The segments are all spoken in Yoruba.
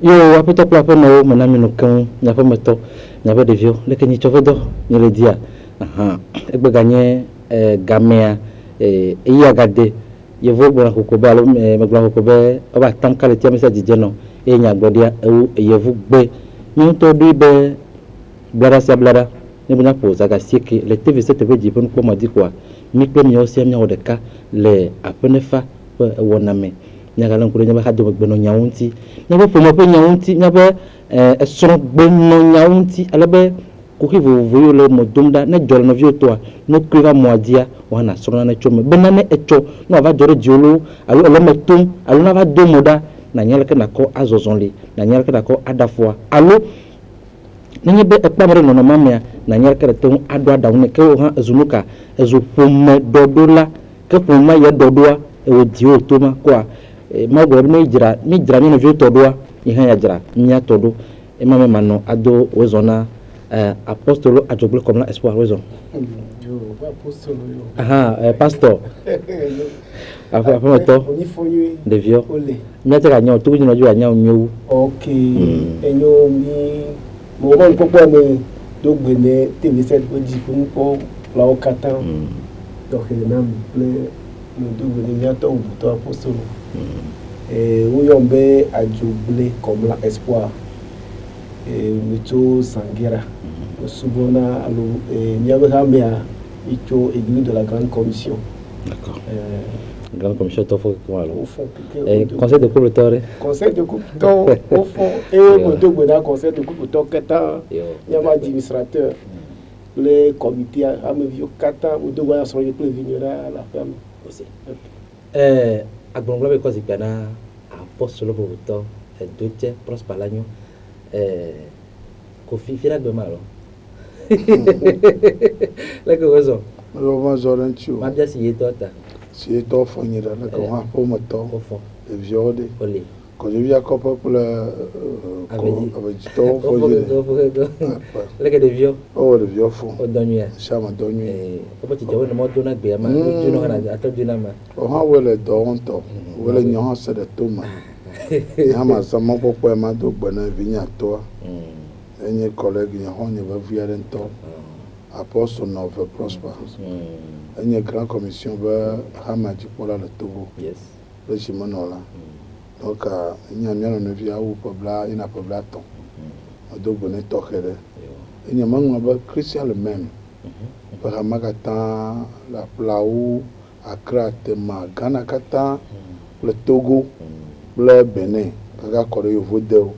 Yo, après toi, après moi, mon ami, nous, quand il n'y a pas de temps, il n'y a pas de vieux, les que tu veux d'or, il le dit. Et bien gagner, gamin, et il y a gardé. Il faut que vous kokobe, alors, mais vous kokobe, on va tant qu'à le tirer, ça dit non. Et il y a gardé, et il faut que nous te disons, blada sa blada, nous venons pour ça, que les TVC te veut dire, pour nous dire quoi. Micro, mais aussi, il y a des cas, les apprenez fa, ou on a mis. Nyagalan kule nyaba hado gbeno nyaunti nyaba pomo pe nyaunti nyaba esoro gbeno nyaunti alabe koki voyo le modumda na jolo no vioto no kriva moadia wana soro na chome benane echo no va jore diolo alo lo metum alo na va domoda na nyala ke nako azozonli na nyala ke nako adafwa alo ninyi be ekpamre no mamia na nyala ke te ado adawne ke o ha ezunuka ezu pomo dodola ke pomo ya dodoa e dio toma kwa magoro mi jira ni vieux todoa ihan ya jira nya todo e mama mano ado wezona apostolo ajogle comme la espoir wezon yo apostolo yo pastor après moto de vieux nya tera nya to ni no jo nya nyu okay enyo mi mo ron popo me do gbene TV7 oji fun ko la o katan donc na me do gbene nya to buto apostolo où on peut adjouer comme l'espoir Mito Sanguera souvent il y a église de la grande commission. D'accord. Grande commission au fond conseil de couple tore conseil de couple tore au fond et mon deux conseil de couple tore kata il y a administrateur les comités à me vieux kata ou deux voyages sur les prévenir à la ferme aussi agbonglobe kozi kana apostolo boto doche prosper l'agno kofi fira de malo la cosa lo ma zoranchu ma bia si etota si eto fonira la ko ha po moto ofo e viode oli ko je via ko pour le avec to fonira la que de vieux oh le vieux fond o donnuia chama donnuia o poti jawo no modo na gbe ma du no kana atodu na ma o ha wele donto wele nyo se de toma ya ma sama popo ma do gbana vinya to enye collègue nya ho nya va viare nto apostle no ve prosper enye grand commission va hamaji pola le Togo yes le chimonola donc nya miano no via ou pobla ina pobla ton do gbana to khere enye mango ba Christian le même para magata la plau Accra tema Ghana kata le Togo le Benin kaka kore yo vodeo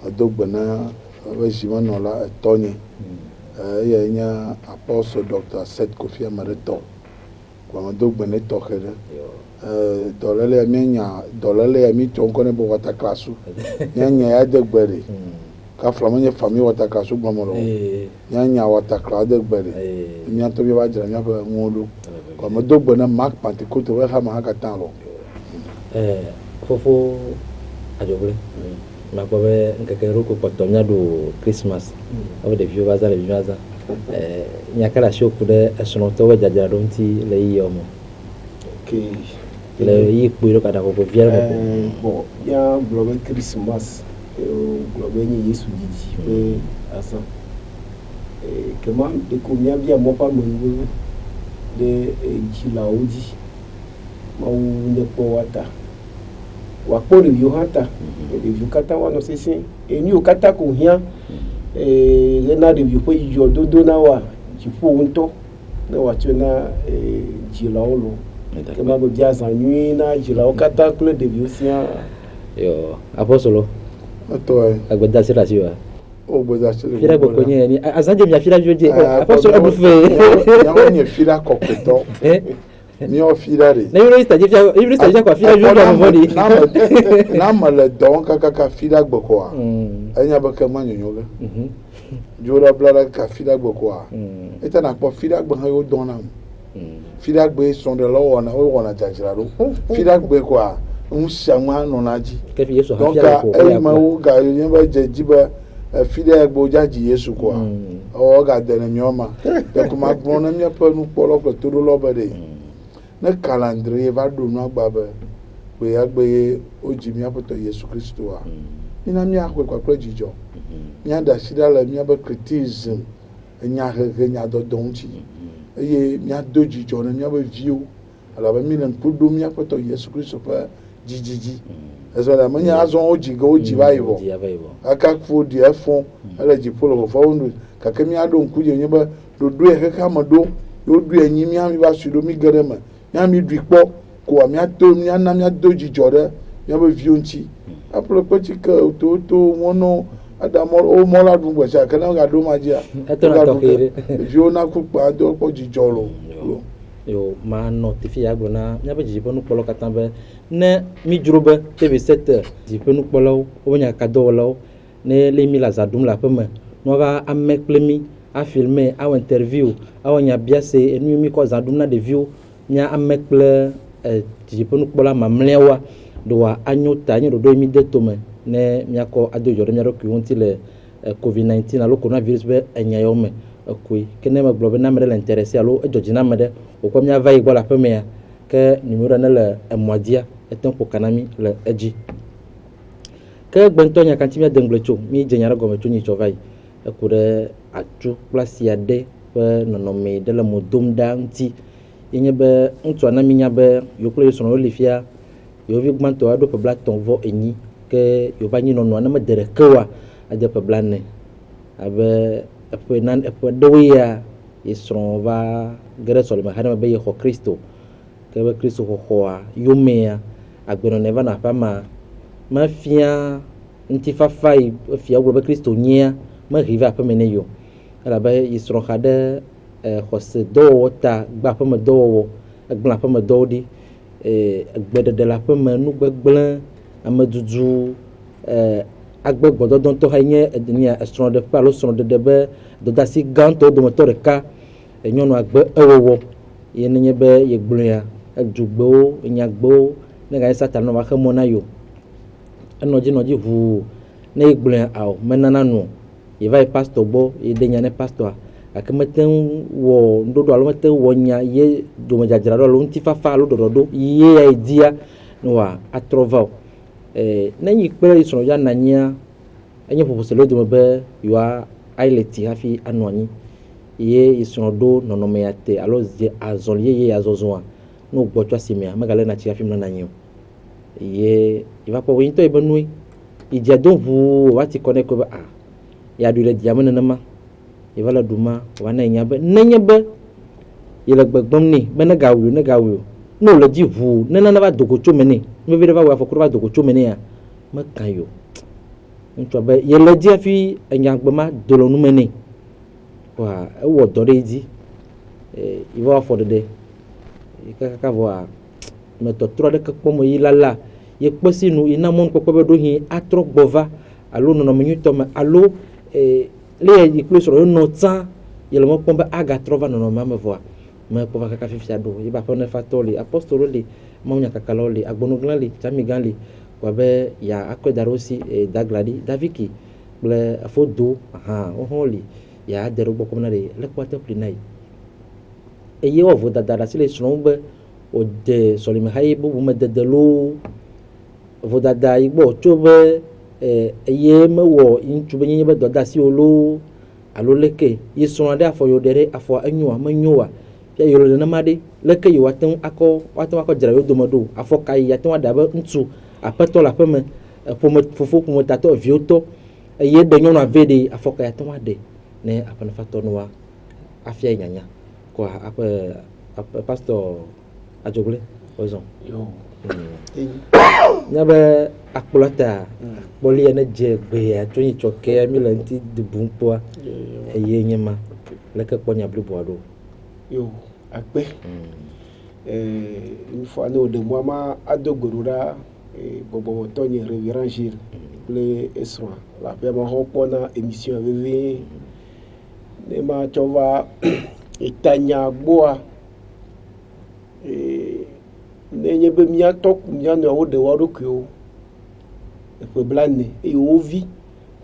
adogbana vejimano la tonye ya nya apostle Dr. Seth Kofi Amareto kwa adogbana tokere dolele ya mi tonkone bo wata klasu nya ya degbere ka flamanye famille wata klasu gbamoro nya wata klasu degbere nya to bi wajira nya ba ngolu kwa adogbana mark Pentecote we ha ma ka tan lo fofo ajogle ma bobe nkakero ko potonya do Christmas o de vieux baza nyakala shoku de esonoto we jajara donti le yomo okay le yi kuiro kada ko viere bon ya globe Christmas globe ni Yesu didi pe asa comment de combien bien mo pa mo de jilaudi ma une po wata wakpori yohata yukata wano sisi eni okata ko hia lena de bipo yododo na wa jipo unto na wachona jilaolo kema bo biaza nui na jilao kata kule de biosia yo apostolo atoy agbada sira siwa o boda sira fira ko konye ni azaje mi afira joje apostolo abu fe ya onye fira kokoto ni o filare na yoro stadia kwa fila jojo na vodi na mala don kaka fila gboko anya baka manyonyoga jora blala ka fila gboko eta na po fila gbo ha yo don na fila gbe son de lo na o wona jajira ro fila gbe kwa nshama no naji ke fi yesu ha donc fila ko e ma wo ga yin ba jiba fila gbo jaji yesu kwa o ga de na nyoma de kuma gbo na mi pa nu polo ko to lo ba de na calendrier va do no agba be we agbe ojimi apoto Yesu Kristo a mina mia kwe kwa jijo mia da shida la mia ba criticism nya he nya do donchi ye mia do jijo na mia ba view ala ba mina kudu mia poto Yesu Kristo pa jijiji eso la manya azon oji ba yibo aka fu di efon ala ji polo fo wonu ka ke mia do nkuje nya ba do do e ka ma do yo du enyi mia mi ba sudo mi gere ma mia mi dwipo ko mia to mia na mia do jijo de mia ba view nchi apolo pochika to wono adamo o mola du gbo sha kana ga do magia etona to kere view na ku pa do po jijo lo yo ma notifie agbo na nya be jibo nu polo katambe ne mi jurobe TV7 jibo nu polo o nya ka do lo ne le mi la zadum la peme no ba ameklemi a filmer a interview a nya biase enu mi ko zadum na de view nya amekle jibo nu polo ma mlewa do wa anyota nyi do mi de tome ne miako adojo de miaro ki wonti le COVID-19 alo coronavirus be enya yome akui kene ma globe na mere l'intéressé alo ejojina mede o ko mia vai bola pemea ke numéro na le moadia eton ko kanami le eji ke gbentonya kantimia denglecho mi jenyara gomecho ni chovai ekure atu place ya de pe nonome de le modom da nti yenye be ntu ana minya be yokle sono olifia yo vi gmanto ado pe black ton vo enyi ke yo banyi no no na medere kewa ade pe blanne abe epo nan epo doya isron va gere solima hana be yo Kristo ke be Kristo ho yomea agbeno neva na pama mafia ntifa fai fia wo be Kristo nyia ma riva pa meneyo ala be isron hade khose do ta gba pa me do agba pa me do di agbede de la pa me nu gbegble amedudu agbegbodo don to hanye enia estron de pa lo son de be do dasi ganto do motor ka enyonu agbe ewowo ye nenye be ye gbluya ejugbo enyagbo ne ga satan no wa khemona yo enoji hu ne gbluya aw menana no ye vai pastor bo ye de nyane pastor akameten wo ndodo alo meten wo nya ye do majajira lo ntifa fa lo dodo ye ya idia no wa atrova nanyi kpere isono ya nanya enye popuselo de be yo aileti hafi anwani ye isono do nonome yate alo ze azon ye azozwa no gbocho asimia magale na chi hafi mna nanyo ye iva po winto ebenui idia don hu wati connect ko ba ya du le diamana nama iva la duma wana nyabe nanyabe ye la gbegbom ni be na gawu no le di hu nana na ba dogocho mene me vere ba wa fo kurba dogocho mene ya makayo nto ba ye le di afi enyagbema dolonu mene wa e wo dore di iwa fo de ka vo me to tro de ka pomo yi lala ye kposi nu ina mon ko be do hin atro gbova alo no menyu to me alo le yi klo so no tan ye le mo pomba aga trova no ma me vo me ko va ka fifia do yi ba pone fatoli apostolo li monya kakaloli agbonuglali chamiganli kwa be ya akwedarosi dagladi daviki ble afodo oholi ya dero boko na le kwata plinai eye wo voda dada sile snombe o de solime haibu bu mededelo voda da igbo chobe eye mewo intube nyenye be doda si olo alo leke yiso ade afoyo dere afo anyoa manyoa ya yoro na made leke yi watan ako jara yodo modo afo kai ya tan da ba ntu apeto la peme fofo ko tato vioto eye de nyono avede afo kai tan wade ne apana fato no wa afia nyanya ko apa pastor ajogle ozon yo nyabe akulata boli ene je gbe ya to yi choke mi lanti de bumpo eye nyema leke ponya blibo ado yo agbe une fois no de moi ma adogorura bobo tonye révérend Gilles le eswa la pe ma hopona émission veve ne ma chova itanya boa nenye be mia tok mia no wo de waro kyo e pe blane e ovi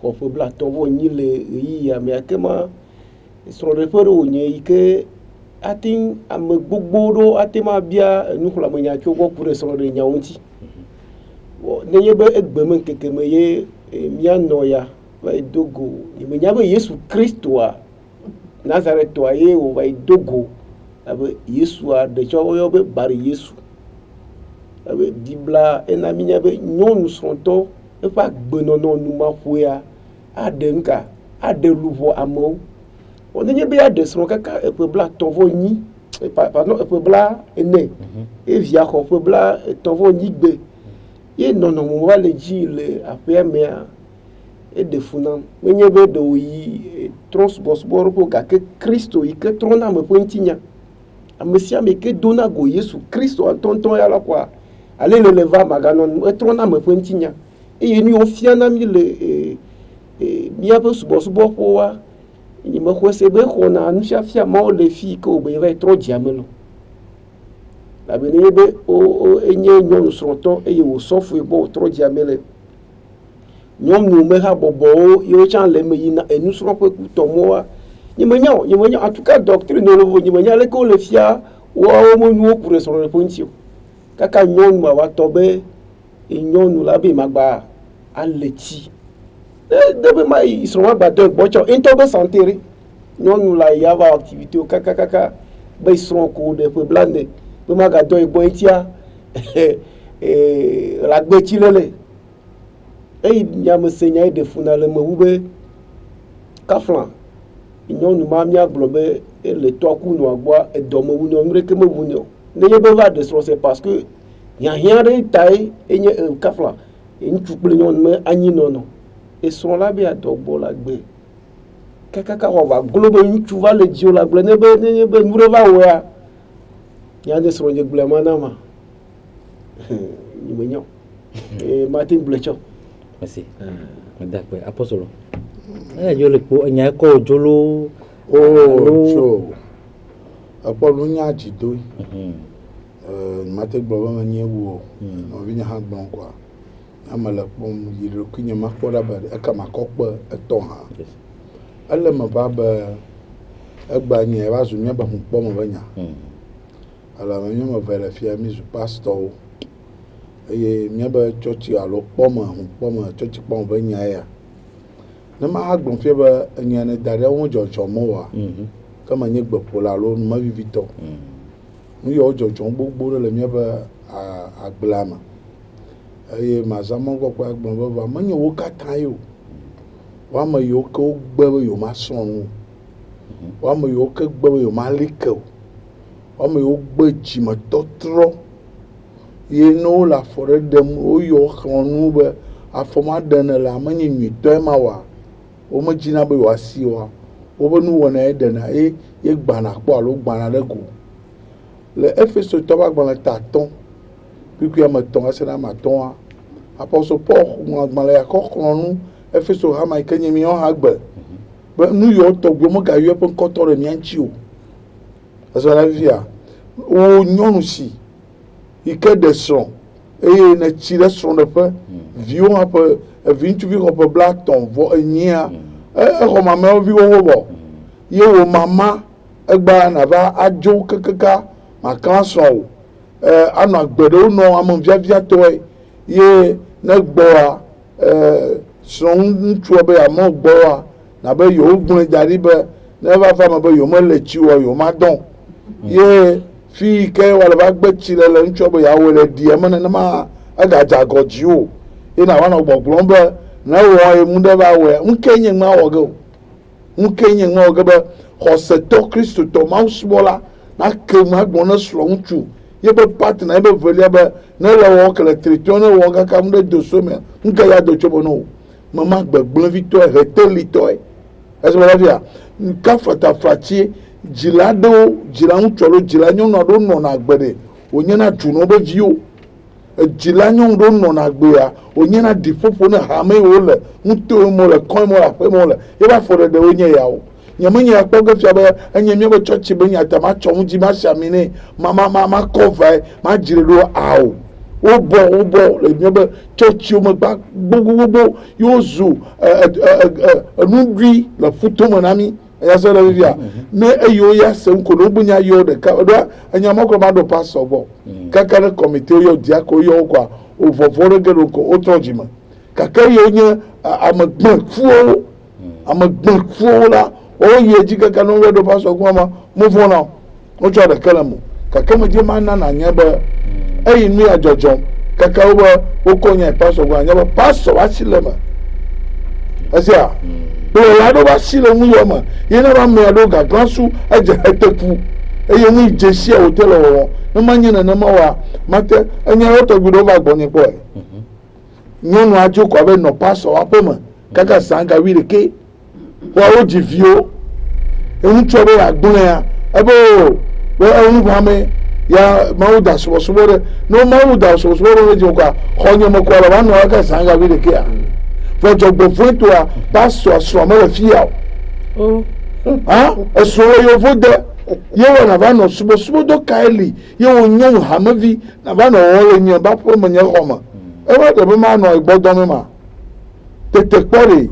ko pe bla to wo nyi le yi ya me akema so de pere onye ike atin am gbogboro atema bia nukula menya cho go kure so de nyaunti wo nenye be egbe men keke me ye mianoya va dogo imenyaba Yesu Kristo a Nazareth to aye o va dogo abe Yesu a de cho yo be bari Yesu abe dibla ena minyabe nyonu sonto e fa gbenono numa foya adenka adeluvo amo onye be adesron kaka e pebla tonvo nyi pardon e pebla ene e via ko pebla tonvo nyi gbe ye nono mo va le ji le apemea e defuna menye be do yi transbosbor ko ga ke Kristo yi ke trona me pointinya amesia me ke dona go Yesu Kristo antonton ya la kwa ale le leva maganon e trona me pointinya e yeni ofiana mi le mi abe subosbor ko wa ni me ko se be ko na nu shafia ma o le fi ko be va tro diamelo la bene be o enye nyon sroto e yo sofu e bo tro diamele nyom nu me ha bobo yo chan le me yina enu sro pe ku tomoa ni menya en tout cas doctrine no lo ni menya le ko le fia wa o mo nu pour sur le pointio kaka nyon ma wa tobe e nyon la be magba aleti de ma isro ma ba de bocho intobe santere nyon la ya va activité o kaka be isro ko de pe blande be maga do e boitia la gbeti lele e nyam senya e defuna le mewube kaflan nyonu ma mia globe e le toku no agba e domo wu no mreke me wu no ne ye be va de c'est parce que ya rien de tai e nye kaflan e ntuple nyon me anyi nono e son la be adogbo la gbe kaka wa va globe ntu va le dio la gbe ne be mure va wa ya de so je gble manama ni menyo e Martin Blecho. Merci. D'accord. Apostolo. Yo le po nya ko jolo so apolo nya jido mate gbo ba nya wo no bi nya ha gbon kwa amala pom yiro kunya makora ba aka makokpa eton ha alle ma baba egba nya ba zu nya ba hu pom ba nya ala ma nya ma verify mi zu pastor eye miaba church alo poma church pom ba nya ya na ma agbon fe ba nya ne dare won jojo mo wa kama nye gbepo la lo ma vivito mu yo jojo gbogbo le miaba agblama eye ma zamo gbo pa agbon ba ma nya wo katan yo wa ma yo ko gbe yo ma son wa ma yo ko gbe yo ma liko wa ma yo gbe ji ma totro ye no la fore dem o yo khonu be afoma dana la mani mi to ma wa o mo jina be wa si wa o be nu wona e dana e ye gbana po alo gbana le go le efeso to ba gbana ta ton piku ya ma ton asena ma ton apostle Paul mo gbana ya ko khonu efeso ha ma kenye mi on ha gbe be nu yo to gbo mo ga yo pe ko to re mi anchi o aso la via o nyonu si ike de son et ne tire son de peu vion un peu 28 peu black ton vo nia ko mama vi wo bo ye wo mama egba na ba ajo kekeka ma kan so anu agbedo no am via to ye na gbo a son ntu obe am gbo a na be yo gun jari be never fa ma be yo mo le chi wo yo ma don ye fi ke wala ba gbe chile le ncho bo ya wele die me na ma aga jagoji o ina wana ogbogbo be na wo e mu de ba we nkenye ma wo go be ho se to Kristo to ma usbola na ke ma gbo na slo nchu ye be partner e be velia be na le wo kele triton wo ga kam de doso me nka ya do chobo no mama gbegbo victoire retelito eso la via nka fata fatie jilado jilan cholo jilanyo no do no na gbede onye na tuno be vio jilanyo do no na gbe ya onye na difofo na ha me wo le nto mo le kon mo la pe mo le e ba fo de onye ya o nyamanya ya kpoge fia be enye mi be church be nya ta ma chom ji ma shamine mama cover ma jirelo awo o bo le mi be church o mo gba gbogbo yo zu nudri la futo monami ya so la via ne eyo ya se nko no bunya yo de ka do anyama ko ma do pastor bo kaka committee yo dia ko yo kwa o vovore gelo ko o tojima kaka yo nya amegbefuwo la oye dzi keke no we do pastor kuma move on o tso de kele mo keke me dzi ma na na nye be eyi nu ya dzɔdzɔm keke wo be wo ko nye pastor kuma nye be pastor wa si le me esia kplɔla ɖo va si le nu yɔ me ye ne va mea ɖo gagla su edze eteku eye nu dzesi a wote le wɔwɔ ne ma nye nenema wa mate enye wo tɔgbi ɖo va gbɔ nye kpɔe nyɔnu adzo kɔ be nɔ pastor wa ƒe me kaka sanga wi ɖeke woawo dzi viwo eŋutsɔ be agblẽ ya ebe o eŋu ʋame ya mawu da subɔsubɔ ɖe ne mawu da subɔsubɔ ɖe dzi kɔa xɔ nye me kɔa le va nɔ kaka sanga wi ɖeke ya vɔ dzɔgbevɔe toa pastor srɔ̃ mele fi ya o esrɔ̃ le yovo de ye wɔ nava nɔ subɔsubɔ do ka eli ye wo nyɔnu hamevi nava nɔ wɔm le nye ba ƒe me nye xɔ me ebe ɖe be ma nɔ egbɔdɔme ma tete kpɔ ɖe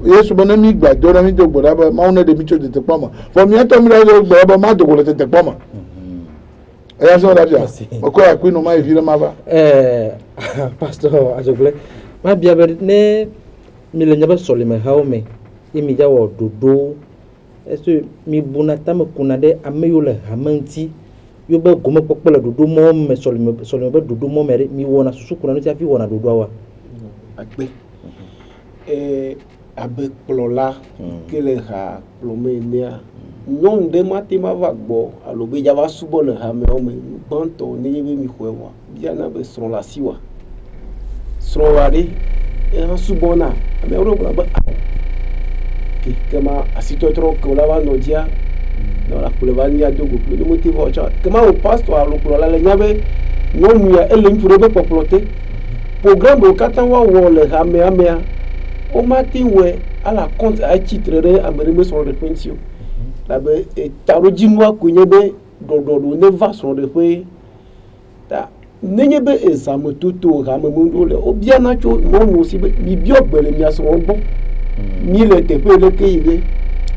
yesu be ne mi gba do ne mi do gbe ɖa be mawu ne ɖe mi tso tete kpɔ me vɔ miatɔ mi ɖe do gbe be ma do go le tete kpɔ me eya sɔ ɖa fia mekɔ ya kpi no ma yi vi ɖe ma va. pastor adzɔgblẽ ma bia be ne mi le miaƒe sɔlimehawo me ye mi dza wɔ ɖoɖo esi mi buna tame kuna ɖe ame yiwo le hame ŋuti yiwo be gomekpɔkpɔ le ɖoɖo mɔ me sɔlime be ɖoɖo mɔ me ɖe mi wɔna susu kuna ŋuti hafi wɔna ɖoɖoawoa. Agbe abe kplɔla ke le ha kplɔme enea nyɔnu ɖe ma te ma va gbɔ alo be dza va subɔ le hameawo me gbãtɔ nenye be mi xɔe wa biana be srɔ̃ le asi wa srɔ̃ wa ɖe eha subɔna ameawo ɖo gblɔ be awɔ kema asitɔtrɔ ke la va nɔ dzia ne la kplɔ va nia do go kplɔ ne mete vɔ tsɔ kema wo pastor alo kplɔla le nya be nyɔnu ya ele ŋutsu ɖe be kpɔkplɔ te programme wo katã woawɔ le hameamea wo mate wɔe ala kɔnt atsi tre ɖe ame ɖe me srɔ̃ɖeƒe ŋuti o labe taɖodzinua koe nye be ɖɔɖɔɖo ne va srɔ̃ɖeƒe ta nenye be ezametoto hamemeɖo le wobiana tso nyɔnuwo si be mibiɔ gbe le mia srɔ̃ gbɔ mi le teƒe leke yi ɖe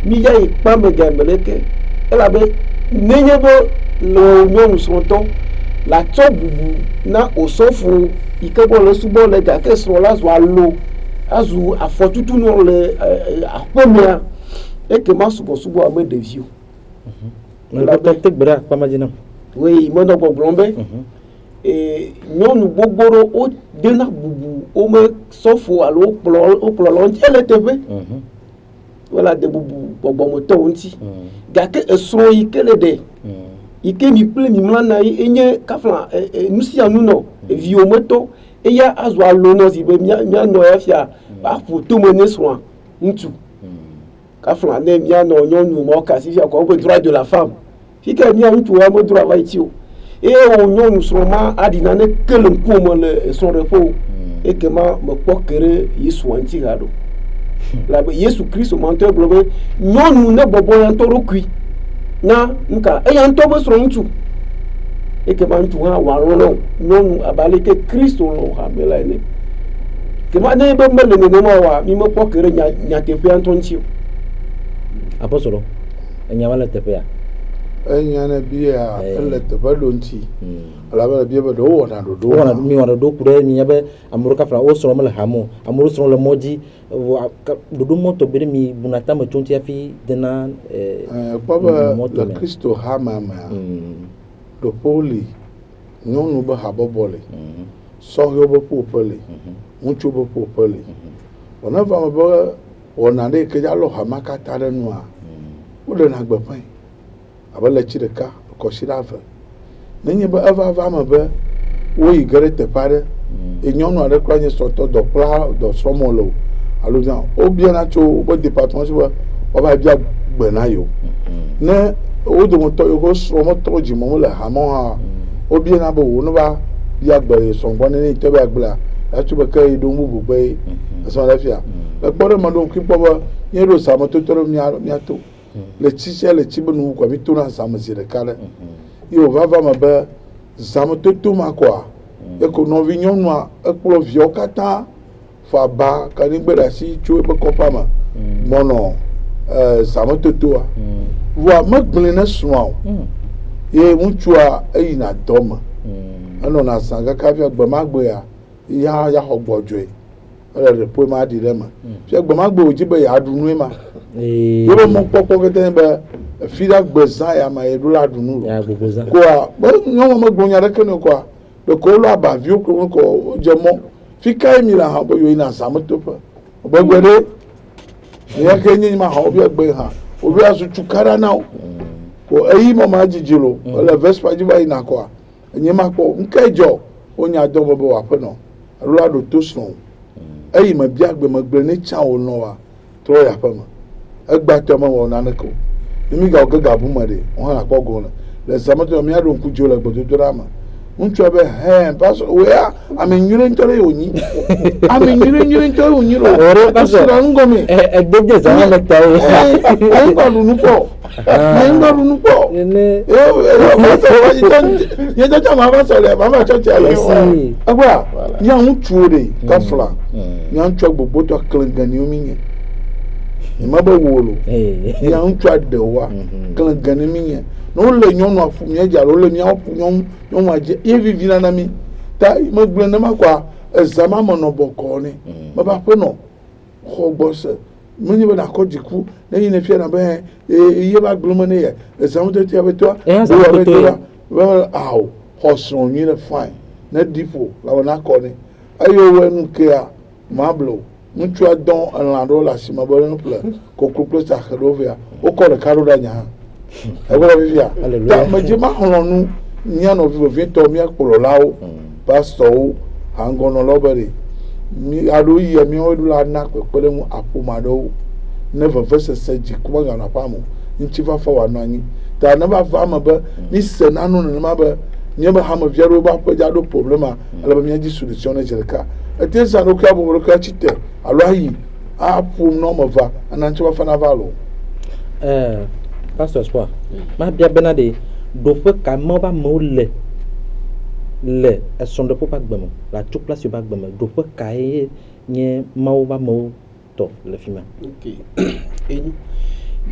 mi ya yi kpa me game leke elabe nenye be le nyɔnu srɔ̃tɔ la tsɔ bubu na osɔfo yi ke gbɔ le subɔ le gake srɔ̃ la zu alo azu afɔtutunu le aƒemea eke ma subɔsubɔ ame ɖeviwo. te gbe ɖe akpa dzi nam. wei menɔ gbɔgblɔm be nyɔnu gbogbo ɖewo wo dena bubu wome sɔfo alo wokplɔla ŋuti ele teƒe wole ade bubu gbɔgbɔmetɔwo ŋuti gake esrɔ̃ yi ke le ɖe yi ke mi kple mi mla na yi enye kafla nu sia nu nɔ eviwo metɔ eya azu alo nɔ si be mianɔ ya fia aƒo tome ne srɔ̃a ŋutsu kafla ne mianɔ nyɔnu ma kasi fia kɔ woƒe droit de la femme fi ke mia ŋutsuwo me droit va yi ti o eye wo nyɔnu srɔ̃ ma aɖina ne ke le ŋkume le srɔ̃ɖeƒe o eke ma mekpɔ ke ɖe yesua ŋuti ha ɖo labe yesu kristu ma ŋutɔ gblɔ be nyɔnu ne bɔbɔ ya ŋutɔ ɖokui na nuka eya ŋutɔ be srɔ̃ ŋutsu eke ma ŋutsu hã wòalɔ̃ na nyɔnu abe ale ke kristu lɔ̃ hame la ene kema ne be mele nenema oa mi mekpɔ ke ɖe nyateƒea ŋutɔ ŋuti o. apɔsɔlɔ enya va le teƒea. Enya ne bia ele teƒe ɖo ŋuti alabe le bia be ɖewo wɔna ɖoɖo mi wɔna ɖoɖo ku ɖe mi nya be ame ɖewo kafla wo srɔ̃ mele hame o ame ɖewo srɔ̃ le mɔ dzi ɖoɖo mɔ tɔgbi ɖe mi buna tame tso ŋuti hafi dena kpɔ be le kristo hame mea ɖoƒewo li nyɔnu be habɔbɔ li sɔhewo be ƒoƒe li ŋutsu be ƒoƒe li wòne va me be wɔna ɖe yi ke dza lɔ hama katã ɖe nua woɖena gbeƒãe abe le tsi ɖeka kɔsi ɖe ave nenye be eva va me be woyi ge ɖe teƒe aɖe ye nyɔnu aɖe kura nye srɔ̃tɔ dɔkpla dɔsrɔ̃m wòle o alo zã wobiana tso wobe departement si be woava bia gbe na yewo ne wo dometɔ yiwo ke srɔ̃ metrɔ dzimɔ le hamewo hã wobiana be wo ne va bia gbe srɔ̃gbɔ ne yi te be agblea atso be ke yi ɖo bubu gbe esɔ ɖe fia le kpɔ ɖe me ɖo ŋkui kpɔ be nye ɖo sametoto ɖe mia to le tsi sia le tsi be nu kɔ mi to na zame zi ɖeka ɖe ye wòvava me be zametoto ma kɔa eko nɔvi nyɔnua ekplɔ viawo katã fɔ aba kaɖigbe ɖe asi tso ebe kɔƒea me gbɔnɔ zametotoa vɔa megblẽ ne srɔ̃a o ye ŋutsua eyina dɔ me enɔna zã kaka fia gbe ma gbea ya xɔ gbɔdzɔe le po ma di le ma fie gbe ma gbe o dzi be ya ɖu nu ma Eh. yo be mo kpɔkpɔ kete be fi da gbe zã ya ma ye ɖo la ɖu nu Ya gbogbo za. koa be nyɔnu me gblɔ nya ɖeke ne koa ɖeko wolo abaviwo klo ko wodze mɔ fi kae mi la hã be yo yina zameteƒe be gbe ɖe ya ke nye ma hã wobe gbe hã wobe azu tukara na wo ko eyi mo ma dzidzi lo le vespa dzi va yina koa nye ma kpɔ nke dzɔ wonya dɔ be wa ƒe nɔ alo la ɖo to srɔ̃ eyi me bia gbe me gble ne tsã wo nɔ wa trɔ ya ƒe me egbatɔ me wɔ naneke o ne mi gawo ge gabu me ɖe wo hã la kpɔ go le zameteƒe mia ɖo ŋku dzo le gbedodoɖa me ŋutsua be pastor wea ame nyuie ŋutɔ ɖe wònyi ame nyuie ŋutɔ ɖe wònyi lo Ore pastor. la ŋgɔme Egbeje za me ta o. ŋgɔ ɖu nu kpɔ ŋgɔ ɖu nu kpɔ Ene. nye tata ma va sɔ le mama tsɔ tia le Esi. egba nya ŋutsuwo de kafla nya ŋutsua gbogbotɔ kleŋganiwo mi nye ema be wo lo Eh. nya ŋutsua de wa kleŋgani mi nye ne wole nyɔnua fu mia dza wole miawo fu nyɔnua dze ye vivi na mi ta megblẽ ne ma koa eza ma me nɔ bɔkɔ ne meba ƒe nɔ xɔ gbɔ se menye be nakɔ dziku ne yi ne fia na be ye ba gblẽ me ne ye eza me tete abe toa be awo xɔ srɔ̃ nyui ɖe fine ne diƒo la na kɔ ne eye wo nu kea ma blo ŋutsua dɔn elã ɖewo le asime be ne ƒle koklo kple saxe ɖewo vea wokɔ ɖeka ɖo ɖe anya hã egblɔ vivia ta medze ma xlɔ nu mia nɔvi vevietɔ mia kplɔlawo pastorwo hangɔnɔlawo be ɖe mi aɖo yia miawo ɖo la na kpekpeɖeŋu aƒome aɖewo ne vevesese dziku meganɔ aƒea me ŋutifafa wòanɔ anyi ta ne va va eme be mi se nanu nenema be míabe hamevi aɖewo be aƒe dza ɖo problema ale be míadzi solution ne dze ɖeka ete sa ɖokui abɔbɔ ɖokui atsi te alo ayi aƒom ne wɔme va ana ŋutifafa na va lo. Pastor Espoir, ma bia bena de ɖoƒe ka ma ba amewo le esrɔ̃ɖeƒe ƒe agbeme le atsukplasiwo ƒe agbeme ɖoƒe kae nye mawo ba amewo tɔ le fi ma. Ok. Enyi.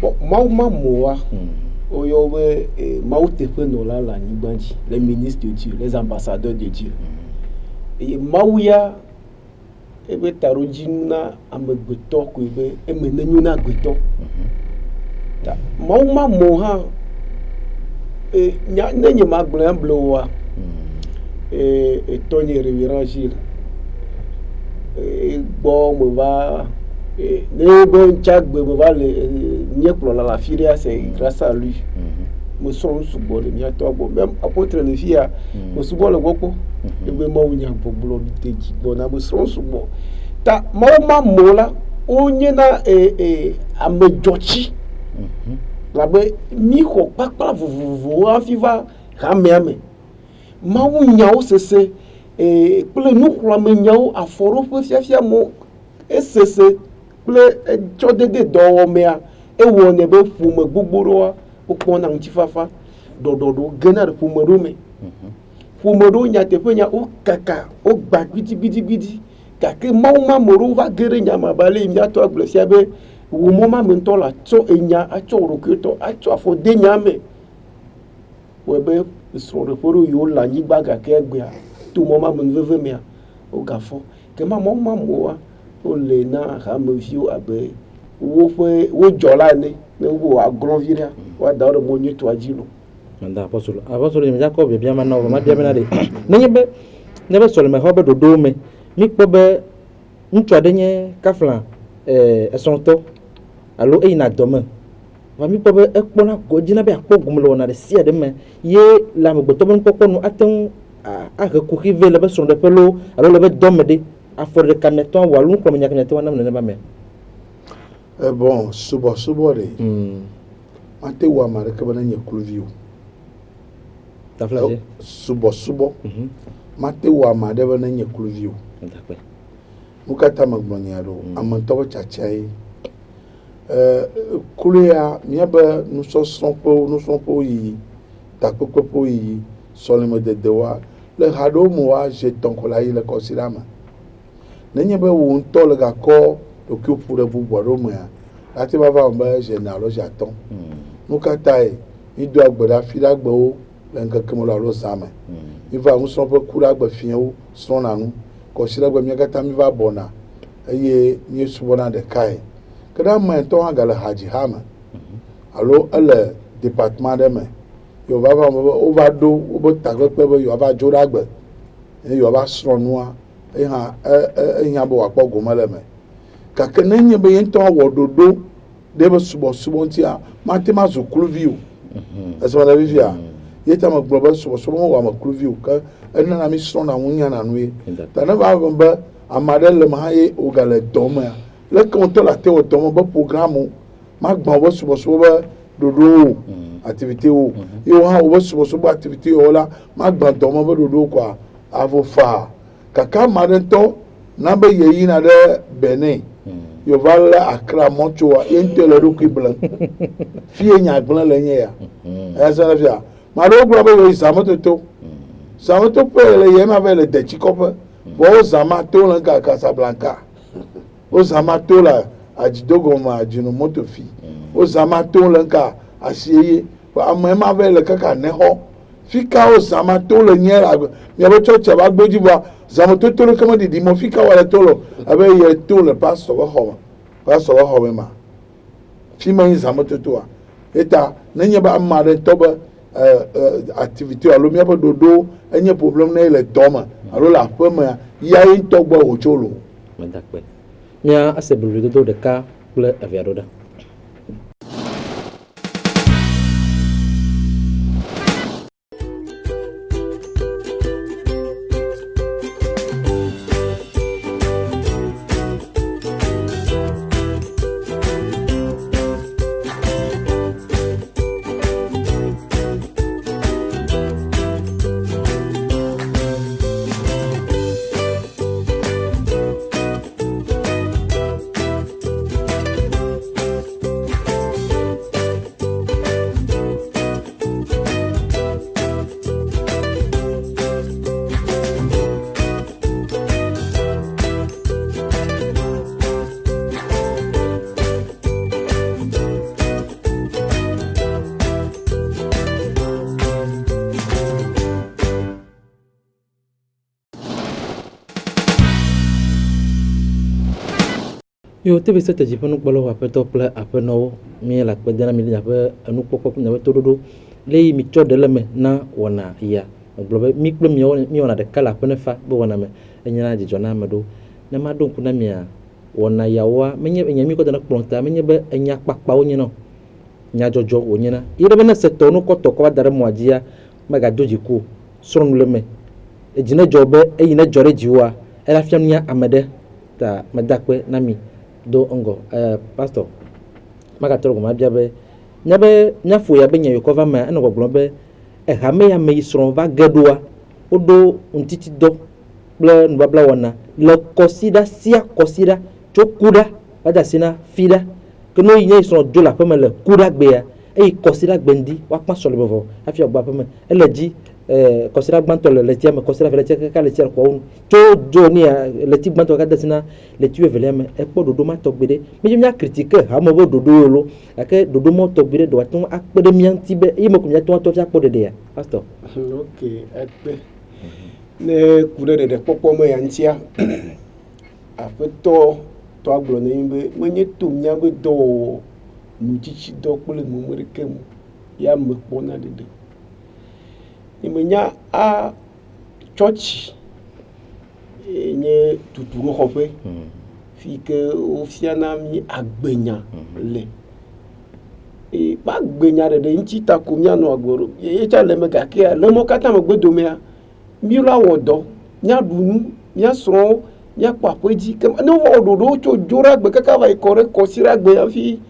Bon, mawu ma moa. Oyo be mawu teƒe nɔla le anyigba dzi, les ministres de Dieu, les ambassadeurs de Dieu. Et mawu ya ebe taro dzi na amegbetɔ koe be eme ne nyo na agbetɔ. Mawu ma mo hã ne nye ma gblẽ ble woa etɔ nye révérend Gilles gbɔ me va ne be ŋtsagbe me va le nye kplɔla le afi ɖea c'est grâce à lui me srɔ̃ sugbɔ le miatɔ gbɔ même apôtre le fia me sugbɔ le gbɔ kpɔ ebe mawu nya gbɔgblɔ de dzi gbɔna me srɔ̃ sugbɔ ta mawu ma mo la wonye na ame dzɔtsi labe mi xɔ kpakpla vovovowo hafi va hamea me mawu nyawo sese kple nuxlɔame nyawo afɔɖoƒe fiafia mo esese kple etsɔdede dɔwɔmea ewɔ ne be ƒome gbogbo ɖewoa wokpɔna ŋutifafa ɖɔɖɔɖo gena ɖe ƒome ɖewo me ƒome ɖewo nyateƒe wo kaka wo gba gbidigbidi gake mawu ma mo ɖewo va ge ɖe nyama ba le miatɔ agble fia be wo mɔ ma me ŋutɔ la tsɔ enya atsɔ wo ɖokui tɔ atsɔ afɔ de nya me wɔe be srɔ̃ɖeƒe ɖewo yiwo le anyigba gake egbea to mɔ ma me veve mea wogafɔ ke ma mawu ma moa wole na hameviwo abe woƒe wodzɔla ene ne wo agrɔ vi ɖea woada wo ɖe mɔ nyuitɔa dzi lo. Manda apostolo mi Jacob bia ma na o ma bia bena de nenye be ne be sɔleme xɔ be ɖoɖowo me mi kpɔ be ŋutsu aɖe nye kafla esrɔ̃tɔ alo eyina dɔme va mi kpɔ be ekpɔna godzina be akpɔ gome le wɔna ɖe sia ɖe me ye le amegbetɔ be nukpɔkpɔ nu ate ŋu ahe kuxi ve le be srɔ̃ɖeƒe lo alo le be dɔme ɖe afɔ ɖeka miatɔ wɔ alo nukplɔme nyakanyatɔ wanam nenema me. Bon, subɔ de mate wɔ ame ɖeke be ne nye kluvi o. Tafla subɔ mate wɔ ame aɖe be ne nye kluvi o. Nu katã megblɔ nya ɖo ame ŋutɔ be tsatsae klu ya míabe nusrɔ̃ƒewo yiyi takpekpeƒewo yiyi sɔlemededewoa le ha ɖewo me woaze tɔŋkɔ la yi le kɔsiɖa me nenye be wo ŋutɔ le gakɔ ɖokui ƒo ɖe bubu aɖewo mea ate va va me be zene alo zatɔ nu katãe mi do agbe ɖa fi ɖe agbewo le ŋkeke me alo zã me mi va nusrɔ̃ƒe ku ɖe agbe fiawo srɔ̃na nu kɔsiɖa gbe mia katã mi va bɔna eye nye subona de kai kada ma to agala haji hama alo ele département de me yo va o va do o bo tagbe pe yo va jora gbe yo va sronua ha bo akpo gomale me ka kenenye be yen to wododo de be subo ntia matima zo kluvio eso na vivia yeta ma global subo wa ma kluvio ka ena na mi srona wunya na nwe ta na ba ba amadele ma ye o gale doma le konto la te o doma ba programme ma gba bo subo ba dodo activité o yo ha o subo activité o la ma gba doma ba dodo kwa avofa kaka marento na be yeyi na de Benin yo vala Accra Mochoa intele do kiblan fie nya gblan le nya ya esa na fia ma do gba be yo samoto pe le ye ma ve le de chikope bo zamato la ka Casablanca o zamato la ajidogo ma ajinu moto fi o zamato la ka asiye wa ma ve le kaka neho fika o zamato le nyera mi abo choche ba gboji ba zamato to le kama di mo fika wa le tolo abe ye to le pastor wa ho ma fi ma yin zamato to a eta nenye ba amare to ba activité alo mi abo dodo enye problem na le doma alo la pema ya yin to gbo ocholo mandakwe nya asebulu dodo de ka ple aviadoda yo tebe se te jiponu kpolo apeto ple apeno mi la kpedena mi la pe anu kpokpo na to dodo le mi cho de leme na wona ya globe mi kple mi wona de kala pene fa bo wona me enyana jijo na medo na mado kuna mi a wona ya wa menye enyami ko de na kplonta menye be enya kpakpa onye no nya jojo onye na ire be na seto no ko to ko dare mo ajia maga doji ku sron leme ejine jobe eyine jore jiwa era fiam nya amede ta medakwe na mi do ongo pastor maka toro ma biabe nyabe nyafo ya benya yokova ma eno gbogbo be ha me ya me isron va gedoa odo untiti do bla nbabla wana le consider chokuda ada sina fida keno yin isron do la peme le kuda gbe ya e consider gbendi wa pa so le bovo afia gba peme eleji consider gbanto le tia me consider vele tia ka le tia ko jo ni le ti gbanto ka desina le tu vele me e po dodo ma togbede me mi a critiquer ha mo bo dodo yolo ake dodo mo togbede do atun akpede mi anti be e mo ko mi atun to fia po dede ya pastor okay akpe ne kure de popo me yantia afeto to aglo ne imbe menye tum nya be do nuchichi do kule mo merike mu ya me pona dede imenya a church nye tuturu hope fike ofiana mi agbenya le e ba gbenya de nchi takumya no agboro ye cha le meka ke le mo kata mo gbedomia mi la wodo nya dunu nya sro nya papoji ke no wodo cho jora gbe kaka va ikore kosira gbe afi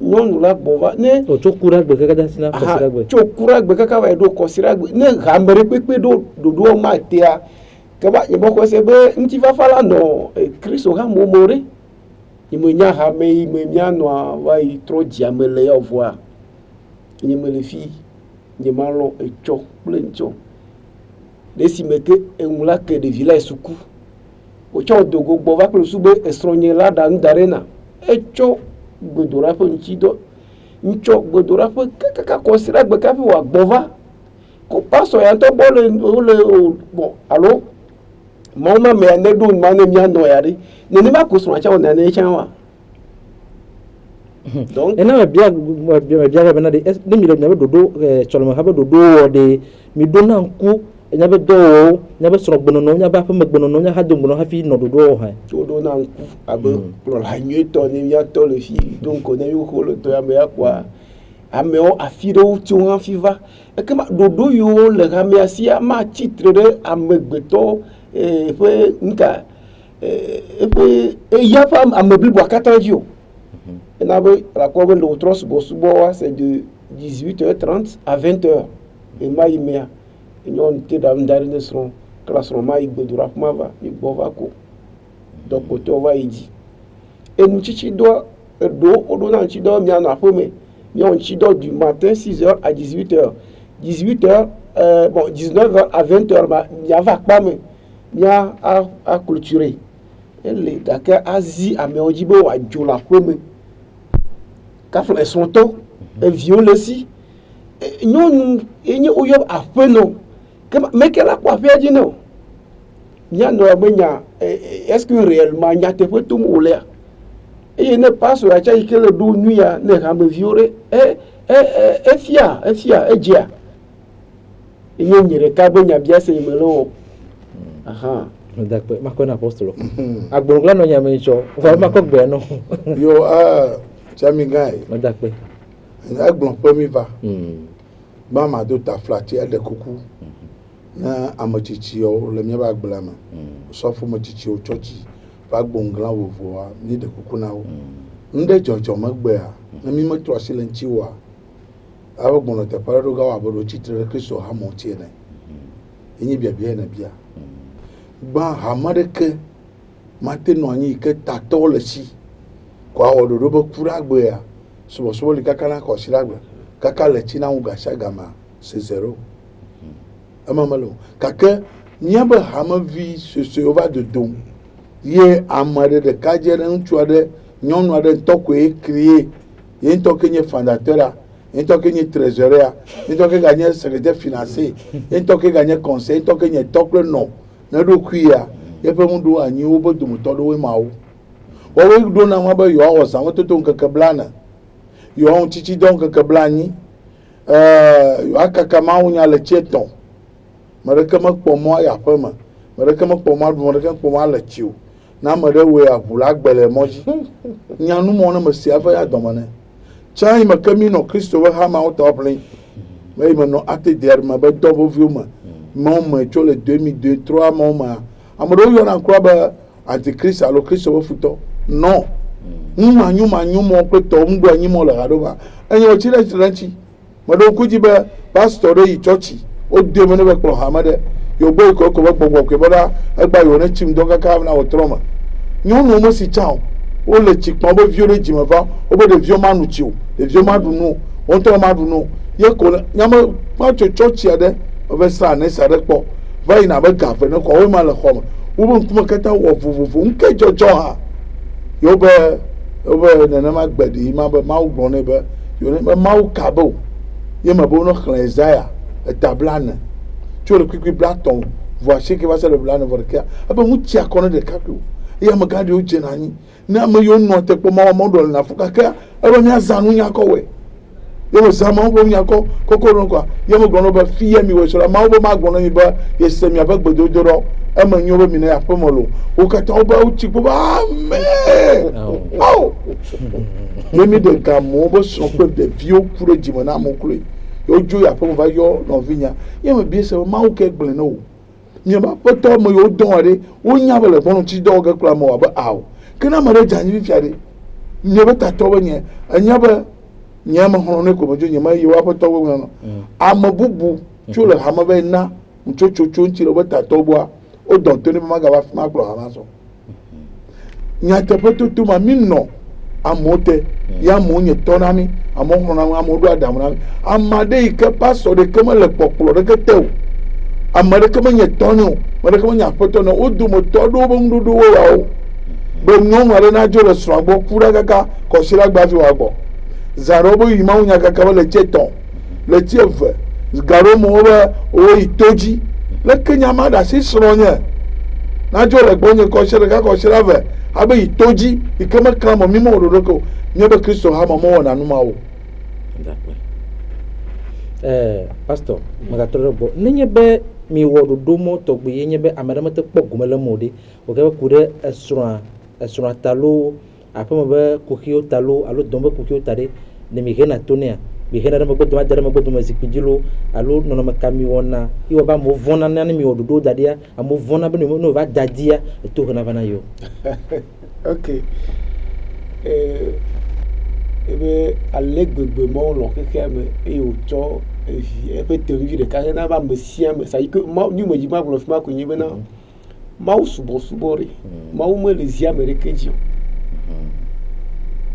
nyɔnu la gbɔva ne o tso kura gbe kaka da sina kɔsira gbe tso kura gbe kaka va do kɔsira gbe ne hamere kpekpe do dodo ma tea kaba yebɔ kɔse be ŋuti fafa la nɔ kristo ha momore ime nya hame ime mia nɔ va yi trɔ dziame le ya voa nye me le fi nye ma lɔ etsɔ kple ŋtsɔ de si me ke eŋu la ke ɖevi la suku wotsɔ dogo gbɔ va kple sugbe esrɔ̃nye la ɖa ŋu da ɖe na etsɔ gbedora ƒe ŋuti dɔ ŋutsɔ gbedora ƒe kaka kɔsira gbe kafi wòa gbɔ va ko pasɔ ya ŋutɔ gbɔ le bɔ alo Mama me ne do ma ne mia no yare ne ne ba ko so acha na ne chan wa donc et na bia bena de ne mi na dodo choloma ha dodo wo de mi do na nku nya be do nya be soro gbono nya ba fa magbono nya ha do gbono ha fi no dodo ha do na nku abe pro la nyeto ni mia to le fi donc on a eu ko le to ya me akwa ameo afiro ti won fiva e ke ma dodo yo le ga me asia ma titre de amegbeto pe nka pe ya pa amebli bo 4 jours et na be la ko be le tros bo subo c'est de 18h30 à 20h et ma imea et on te da ndari ne son classroom ma igbedura kuma va igbo va ko donc ko to va iji et nous chichi do odo na chi do mi ana afome mi on chi do du matin 6h à 18h 18h bon 19h à 20h ma ya va pas me ya a clôturer et les daka azi a me ojibo wa jola fome ka fle son to e viole si non enye oyo afeno mais qu'elle a quoi faire non nya no abenya est-ce que réellement nya te peut tout mouler et ne pas sur la chaîne que le do nuit ne ha me violer e fia e dia et nyere ka benya bia se melo aha d'accord ma ko na apostolo agbonla no nya me cho va ma ko gbe no yo chami guy d'accord agbon pe mi va ba ma do ta flati e de kuku na amachichi o le mi ba gbla ma so fu machichi o church ba gbongla wo wa ni de kuku na o nde jojo magbe a na mi mo tro sile nchi wa aba gbono te parado ga wa bodo chitre Kristo ha mo tie na enyi bia na bia ba hamadeke mate no anyi ke tato le si kwa ododo ba kura gbe a so li kakana ko siragbe kaka le china uga shagama c'est 0 amamalo kaka nyaba hamavi se ova de don ye amade de kajere ntuade nyonu ade toko e créer ye toko nye fondateur ye toko nye trésorier ye toko gagner secrétaire financier ye toko gagner conseil ye toko nye toko non na do kuya ye pe mundu anyi wo do mutodo we mawo wo we do na ma ba yo o sa woto to nka kablana yo on chichi donc kablani yo akaka ma unya le cheton maraka makpo mo ya pema maraka makpo ma do maraka makpo ma le chiu na mare we avula gbele moji nyanu mo na masia fa ya domane chai makami no Kristo wa ha ma o toplin me me no ate der ma ba dobo viuma mo me cho le 2002 3 mo ma amado yo na nkwa ba antichrist alo Kristo wa futo non nyuma mo ko to ngbo anyi mo la gado ba enye o chile chiranchi mado kuji ba pastor yi church o de mo ne ba ko hamade yo boy ko ba gbogbo ke bada egba yo na chim do kaka na o troma nyonu mo si chao o le chipon bo viole jima va o bo de vieux manu chi o de vieux madu no on to madu no ye ko nyama pa church ya de o be sa ne sa de po va ina ba gafe no ko o ma le khoma o bo kuma kata wo vuvu nke jojo ha yo be na ma gbedi ma ba ma ugbon ne be yo ne ma u kabo ye ma bo no khlenzaia tablane tu le quick blaton voici que va ser le blane vorka aba mu tia kono de kaku ye ma gadi o jenani na ma yo no te ko ma mo do na fuka ka aba mi azanu nya ko we ye mo zama bo nya ko kokoro ko ye mo gbono ba fiye mi we so ma bo ma gbono mi ba ye se mi aba gbedo doro e ma nyo bo mi na ya pomolo o ka ta ba o chi ko ba me oh ye mi de ka mo bo so pe de vieux kure jimo na mo kure yo jo ya pomo va yo no vinya ye me bi se ma o ke gble no mi ba poto mo yo don ade o nya bele bono ti do ga kula mo ba aw kena ma re janyi bi fiade mi ba ta to ba nye anya ba nya ma hono ne ko bo jo nya ma yi wa poto wo no amabubu chule ha ma ba na mchocho nchi lo ba ta to bo o don to ni ma ga ba ma klo ha ma so nya te poto tu ma mi no amote ya mo nye tonami amo hono amo do adam na amade ike pastor de kema le popolo de ketew amade kema nye tono amade kema nya poto no odu mo todo bo ndudu wo wa bo no mare na jo le so agbo kura kaka ko sira gba fi wa gbo zarobo yi ma unya kaka le cheton le tieve garo mo ba o itoji le kenya ma da si sro nye na jo le gbonye ko shere ka ko shere ave abe itoji ikeme klamo mimo odoko nye be Kristo ha mo wona nu ma wo. D'accord. Pastor magatoro bo nenye be mi wodo domo togbe yenye be amadama te kpɔ gomele mode o ke ku de esrɔ̃ talo aƒeme be kuxiwo talo alo dɔm be kuxiwo ta ɖe ne mi hena tonea mi hena ɖe megbe dome ade ɖe megbe dome zikpui dzi lo alo nɔnɔme ka mi wɔna iwɔ be amewo vɔna ne mi wɔ ɖoɖo da ɖia amewo vɔna be ne va da dia eto hena va na yo. Ok. Ebe ale gbegbe mɔ lɔ keke me eye wotsɔ eƒe teŋvi ɖeka hena va ame sia me sa yi ke nu me dzi ma gblɔ fi ma ko nyi bena Mawu subɔsubɔ ɖe Mawu mele zi ame ɖeke dzi o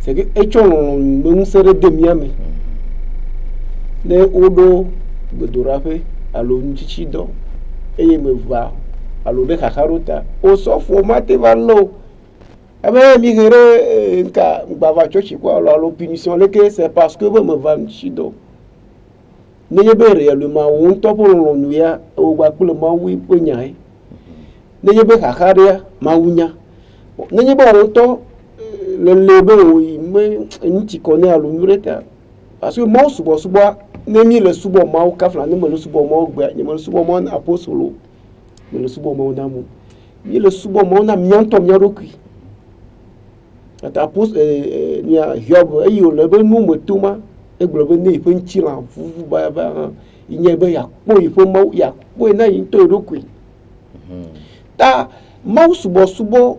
c'est que etsɔ lɔlɔ̃ me ŋusẽ ɖe de mía me ne woɖo gbedoɖaƒe alo nutsitsi dɔ eye me va alo ɖe xaxa ɖo ta osɔfo mate va lé o abe mi he ɖe nka gbava tsɔtsi kɔ alo punition leke c'est parce que be me va nutsitsi dɔ nenye be réellement wo ŋutɔ ƒe lɔlɔ̃nu ya wo gba kple Mawu ƒe nya ye nenye be xaxa ɖea Mawu nya nenye be wo ŋutɔ lele be wo me ŋutsi kɔ ne alo nu ɖe ta parce que Mawu subɔsubɔ ne mi le subɔ Mawu kafla ne me le subɔ Mawu gbea nye me le subɔ Mawu na apostolo me le subɔ Mawu na mo mi le subɔ Mawu na mía ŋutɔ mía ɖokui ata apostolo nya Hiob eye wòle be nu me to ma egblɔ be ne yiƒe ŋutilã vuvu bayaba hã nye be yakpɔ yiƒe Mawu yakpɔe na yi ŋutɔ ɖokui ta Mawu subɔsubɔ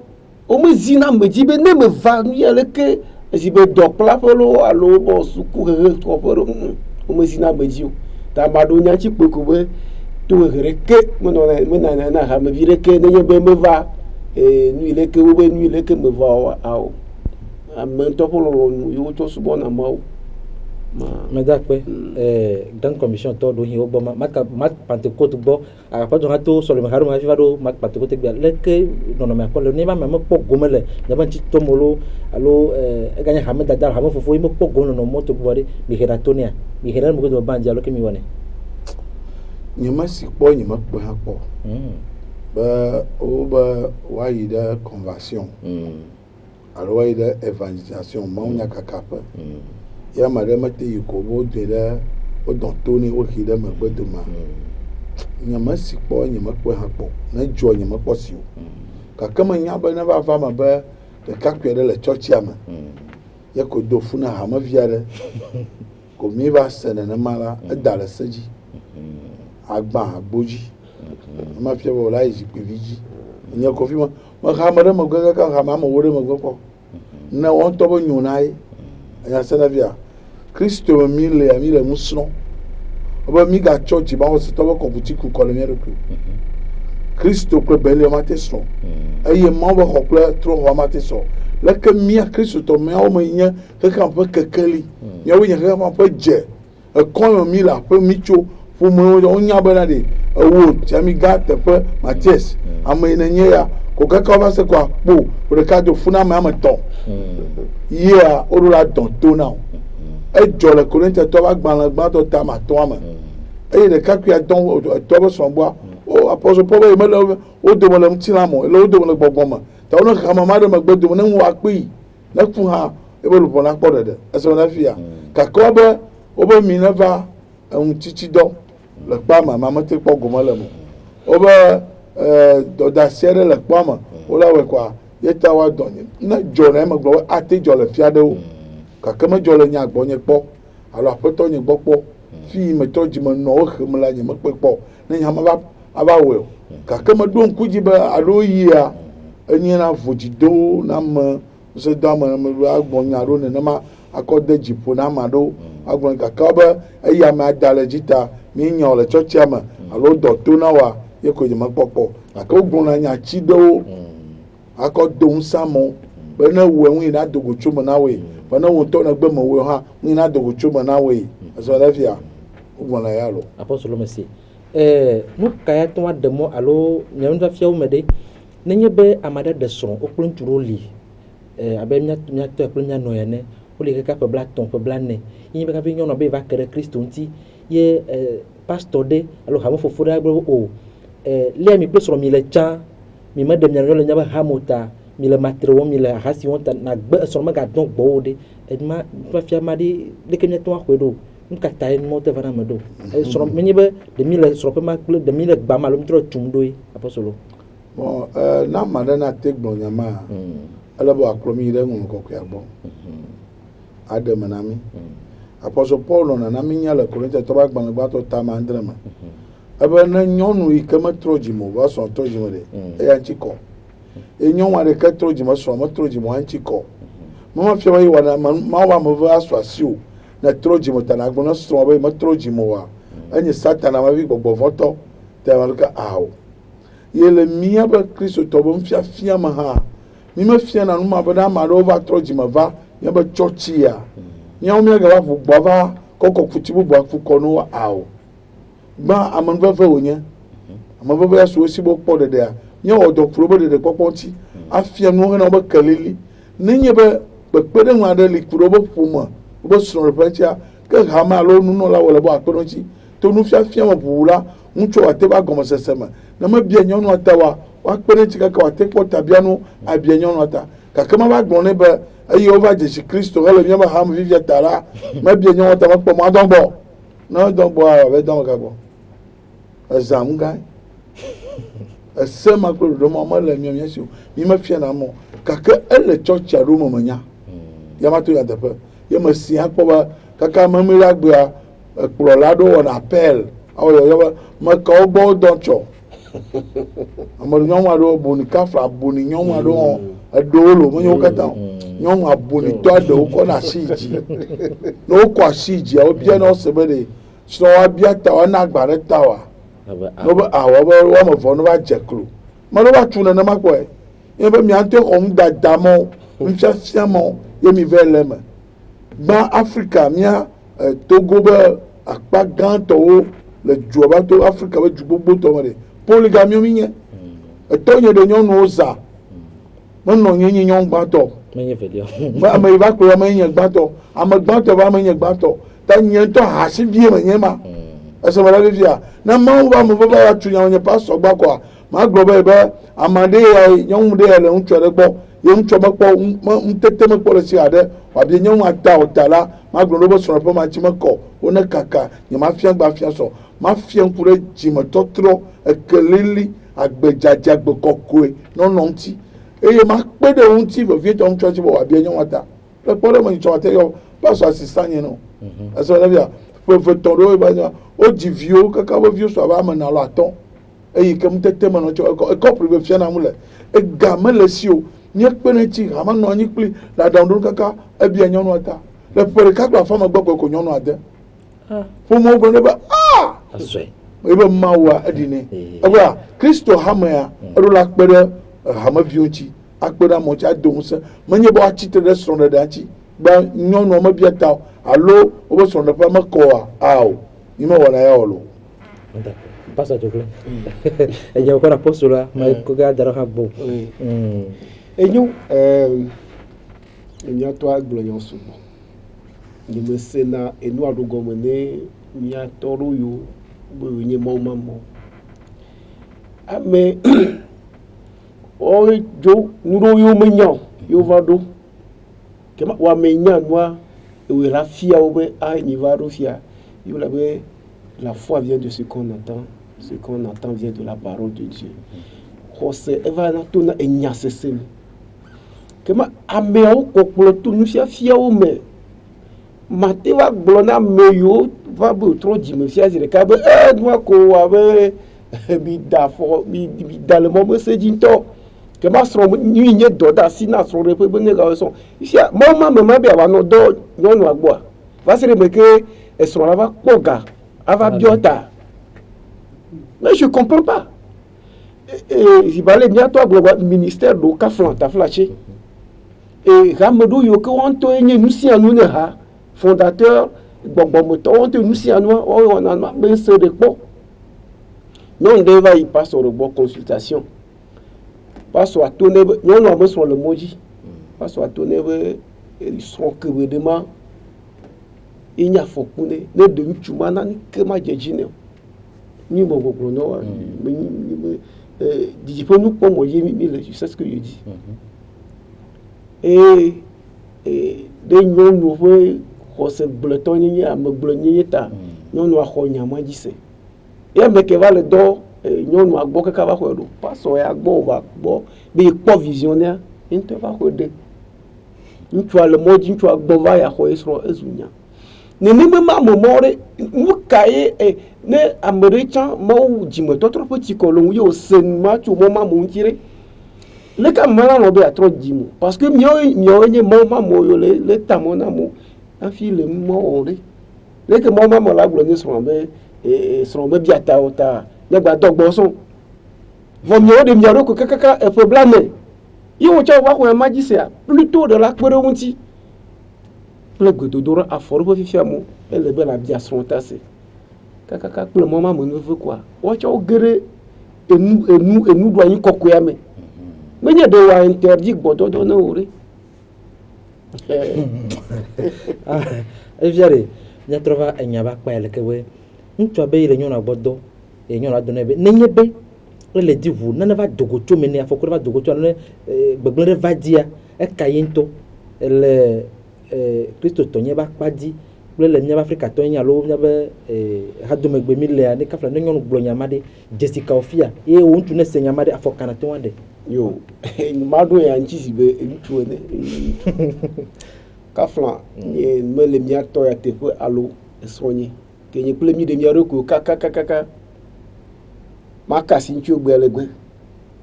wome zina ame dzi be ne me va nu ya leke ezi be dɔkplaƒe lo alo bɔ suku hehe kɔƒe ɖo wome zina ame dzi o ta ame aɖewo nya tsi kpe ko be to hehe ɖeke menana na hamevi ɖeke nenye be meva nu yi leke wo be nu yi leke me va o ame ŋutɔ ƒe lɔlɔ̃nu yiwo tsɔ subɔna Mawu. Medakpe Grande Commission tɔ ɖo hi wo gbɔ ma Pentecôte gbɔ aƒetɔ hã to sɔleme haɖo hafi va ɖo ma Pentecôte gbia leke nɔnɔme akpɔ le ne ma mekpɔ gome le nyebe ŋuti tɔmɔ lo alo eganye hame dada hame fofo yi mekpɔ gome nɔnɔ mɔto gbɔ ɖe mi he ɖa to nea mi he ɖe megbe dome ban dzi alo ke mi wɔnɛ. Nye me si kpɔ nye mekpɔ hã kpɔ be wo be woayi ɖe conversion alo woayi ɖe evangelisation Mawu nya kakaƒe. Ya ame ɖe mete yi ko wo doe ɖe wo dɔn to ne wo xi ɖe megbe dome nye me si kpɔ nye mekpɔe hã kpɔ ne dzɔ nye mekpɔ si o gake menya be ne va va me be ɖekakpui aɖe le tsɔtsia me ye ko do fu na hamevi aɖe ko mi va se nenema la eda le se dzi agbã agbo dzi ema fia be wòla yi zikpui vi dzi nye kofi me meha ame ɖe megbe kaka hame amewo ɖe megbe kpɔ ne wɔn ŋutɔ be nyo na ye enya se na via Kristo me mi le ŋu srɔ̃ wobe mi gatsɔ dzimawɔsitɔ be kɔkuti kɔ le mía ɖokui Kristo kple belia mate srɔ̃ eye Mawu be xɔ kple trɔ̃xɔ mate srɔ̃ leke mía kristotɔ míawo me nye xexea ƒe kekeli míawo nye xexea ƒe dze ekɔ me mi le aƒe mi tso ƒomewo wonya bena ɖe ewo tiami gã teƒe Matias ame yi nenye ya ko keke va se ko akpo o ɖeka do fu na ame etɔ̃ yia woɖo la dɔn to na o edzɔ le Korintiatɔ ƒe agbalẽ gbãtɔ ta matɔa me eye ɖekakpui atɔ be srɔ̃ gbɔa o apɔsɔ pɔ be yi mele wo dome le ŋutilã me le wo dome le gbɔgbɔ me ta wo ne xame ma ɖe megbe dome ne ŋu akpee ne fu hã ebe luƒo na kpɔ ɖeɖe esɔ na fia gake wobe mi ne va eŋutsitsidɔ le kpa me ma mete kpɔ gome le me wobe dɔdasi aɖe le kpa me wole awɔe kɔa yeta wa dɔ ne dzɔ le eme gblɔ be ate dzɔ le fia ɖewo gake medzɔ le nya gbɔ nye kpɔ alo aƒetɔ nye gbɔ kpɔ fi me trɔ dzime nɔ wo hem la nye mekpe kpɔ ne nya ma ava wɔe o gake meɖo ŋku dzi be alo yia enye na vodzido na ame ŋusẽdɔ ame agbɔ nya ɖo nenema akɔ de dziƒo na ame aɖewo agblɔ gake be eyi ame ada le dzi ta mi nya le tsɔtsia me alo dɔ to na wa ye ko nye mekpɔ kpɔ gake wogblɔna nya tsi ɖewo akɔ do ŋusẽ amewo be ne wòe ŋu yi na dogo tso me na woe be ne wò ŋutɔ ne gbe me wòe hã ŋu yi na dogo tso me na woe ezɔ ɖe fia wogblɔna ya lo. Apɔstolo mesi nu ka ya tɔ aɖe mɔ alo nyɔnufiawo me ɖe nenye be ame aɖe ɖe srɔ̃ wokple ŋutsu ɖewo li abe miatɔe kple mianɔ ene wole kaka ƒe blatɔ̃ ƒe blane yi be kafi nyɔnua be va ke ɖe Kristo ŋuti ye pastor ɖe alo hamefofo ɖe agblɔ o lia mi kple srɔ̃ mi le tsã mi me de mi le nya ba hamota mi le matrewo mi le hasi won ta na gbe so ma ga don gbo de edma fa fia ma de ke nya to akodo nka ta en mo te vana me do so mi ni be de mi le so pe ma kle de mi le gba ma lo mi tro tum do apostolo bon na ma na te gbo nya ma ala bo akromi re ngun ko kwa bo adam na mi apostle Paul na mi nya le Korintia to ba gba to ta ma ndre ma ebe na nyɔnu yi ke metro dzimo va sɔ tro dzimo de eya ŋtsi kɔ enyɔnu aɖeke tro dzimo sɔ metro dzimo ŋtsi kɔ mama fia be yi wɔna mawu ame ve asɔ asi o ne tro dzimo ta na gblɔ ne srɔ̃ be metro dzimo wa enye satana me vi gbɔgbɔvɔtɔ te ma ke awo ye le mía be kristotɔ be nufiafia me hã mi me fia na numa be ne ame aɖewo va tro dzime va míabe tsɔtsi ya míawo míagaba ʋu gbɔ va kɔkɔ kuti bubu akukɔ no awo gba amanveve wonye amanveve ya so si bo kpɔ ɖeɖea nye wɔ dɔ kuro be ɖeɖe kpɔkpɔ ŋuti afia nuwo hena wobe keleli nenye be kpekpeɖeŋu aɖe li ku ɖe wobe ƒome wobe srɔ̃ɖeƒe ŋutia ke hame alo nunɔla wɔ le be akpe ɖe ŋuti to nufiafia me ʋuʋu la ŋutsu wate be agɔmesese me ne mebia nyɔnua ta wa woakpe ɖe ŋuti kake wate kpɔ tabianu abia nyɔnua ta gake ma va gblɔ nɛ be eye wova dzesi kristo hele míabe hame vivia ta la mebia nyɔnua ta mekpɔ ma dɔ gbɔ ne dɔ gbɔa abe dɔ me gagbɔ ezam gã ese ma kple ɖoɖo ma mele mia si o mi me fia na mɔ gake ele tsɔtsi aɖewo me menya ya ma to ya teƒe ye me si akpɔ be kaka memli agbea kplɔla aɖewo wɔna appel awɔ yɔyɔ be mekawo gbɔ dɔ tsɔ ame nyɔnu aɖewo boni kafla boni nyɔnu aɖewo eɖewo lo menye wo katã o nyɔnu abonitɔ aɖewo kɔ na asi dzi ne wokɔ asi dzia wobia na wose be de srɔ̃ wabia ta woana agba ɖe ta wa no be awɔ be wɔme vɔ no va dze klo me ɖo va tu nenema kpɔe ye be mia ŋutɔ xɔ ŋudada mɔ nufiafia mɔ ye mi va le me gbã Afrika mia Togo be akpa gãtɔwo le dua va to Afrika be du gbogbo tɔ me de polygami mi nye etɔ nye ɖe nyɔnuwo za menɔ nye nyɔnu gbãtɔ ame yi va kplɔ ame nye gbãtɔ ame gbãtɔ va ame nye gbãtɔ ta nye ŋutɔ hasi vie me nye ma eseme ɖe fifia ne mawu va me va ya tu nya nye pasɔ gba kɔa ma gblɔ be ame ɖe ya nyɔnu ɖe ya le ŋutsu aɖe gbɔ ye ŋutsua mekpɔ ŋutete mekpɔ le si aɖe wòabia nyɔnu ata o ta la ma gblɔ ɖe be srɔ̃ƒe ma tsi mekɔ wone kaka nye ma fia gba fia sɔ ma fia ŋku ɖe dzimetɔtrɔ ekeleli agbedzadza agbe kɔkɔe nɔnɔ ŋuti eye ma kpe ɖe ŋuti vevietɔ ŋutsua tsi be wòabia nyɔnu ata le kpɔ ɖe me nyitsɔ ate yɔ pasɔ asista nye no ese ɖe bia ƒevetɔ ɖewo ba nya wodzi viwo kaka wobe viwo sɔ abe ame na alo atɔ eye ke ŋutete me nɔ tsɔ ekɔpri be fia na mu le ega mele si o nye kpe ne tsi hama nɔ anyi kpli le aɖaŋu ɖo kaka ebia nyɔnua ta le ƒe ɖeka kple afɔ megbe ko nyɔnua de ƒomewo gblɔ ne be ebe mawua eɖi nɛ ebea kristo hamea eɖo la kpe ɖe hameviwo ŋuti akpe ɖe amewo ŋuti ado ŋusẽ menye be woatsitre ɖe srɔ̃ɖeɖea ŋuti be nyɔnua mebia ta o alo wobe srɔ̃ɖeƒea mekɔ o mi mewɔna ya o lo. Pasa jokle. Enye ko na postola ma ko ga dara ha bo. Enyo enya to agblɔ nyo sugbɔ. Nye me se na enu aɖo gɔme ne mia tɔɖo yo be nye mɔ mamɔ. Ame o dzo nuɖo yo menya yo va ɖo. Kema wa me nya nua e la fia wo be a ni va ɖo fia. Yo la be la foi vient de ce qu'on entend. Ce qu'on entend vient de la parole de Dieu. José eva na to na enya sesem. Kema amewo kokplo to nu fia wo me. Mate va gblɔ na ame yo va be tro dzime fia zi ɖeka be nua ko wa be bi da fɔ bi da le mɔ me se dzi ŋutɔ. Kema srɔ̃ nyui nye dɔ da asi na srɔ̃ ɖe be ne ga sɔn. Fia mɔ ma me ma be ava nɔ dɔ nyɔnua gbɔa. Va se ɖe me ke esrɔ̃ la va kpɔ ga ava biɔ ta. Mais je ne comprends pas. Si vous allez bien, toi, le ministère de Kaflan, tu as flashé. Et Ramedo Yoko, on te nous si à nous, fondateur, on te nous si à nous, on a un ce de bon. Nous, on devait y passer au rebord consultation. Pas à tourner, nous, on a besoin le moji. Pas à tourner, ils sont que vous demandez. Il n'y a pas de chumana, que ma djine. Ni mo goglo no nous comme je sais ce que je dis. Et des gens nouveaux, c'est bleton, il y a me blonnier, nous avons un dit c'est. Et mais que va le dos, nous avons beaucoup de travail, pas soya, bon, mais pas visionnaire, il te va regarder. Nous tu as le mot, tu as bova ya quoi, ezunya. Ne même pas moment, nous cahier ne américain, moi dis-moi, d'autres petits colons, yo seulement tu moment mon tiré. Le cas malin on a trop dit parce que mieux moment moi le tamona mo un fil mo le que moi la blonde sont bien ta ne ba dog bonson vaut mieux de mieux que kaka et problème yo tu vois quoi magicien plutôt de la queronti le godo dora a fort pour faire mo et le bel bien sont tassé kaka pour le moment mon veut quoi o tu géré et nous doit y kokoyame mais il y a des lois interdites pour donner au riz. Et viare, il y a trouvé un yaba quoi elle que ouais. Nous tu as payé les gens à bordeaux et nous a donné. N'ayez pas. Elle dit vous, n'en va dogoto mener à faut qu'on va dogoto ne beglere va dire et kayento le Christo Tonya ba pas dit. Le nyaba Afrika Tonya lo nyaba hado megbe mille ne kafla ne nyon glo nyamade Jessica Ofia e won tu ne se nyamade afokana to wande. Yo, mado ya nchisi be tuone kafla ni mele mia to ya te ko alo esonye ke ni ple mi de mia roko kaka makasi nchi ogbelegbe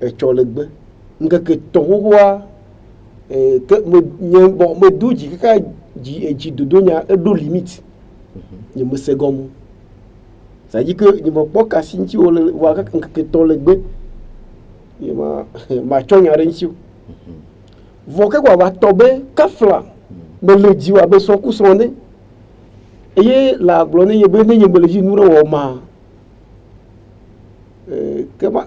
e cholegbe nga ke to wa ke me duji kaka ji dodonya e do limite ni me segomu ça dit que ni mo pokasi nchi wa kaka ke to legbe ma chonya renchu voke kwa ba tobe kafla me le diwa be son kusone eye la glone ye be ne me le ji nuro wo ma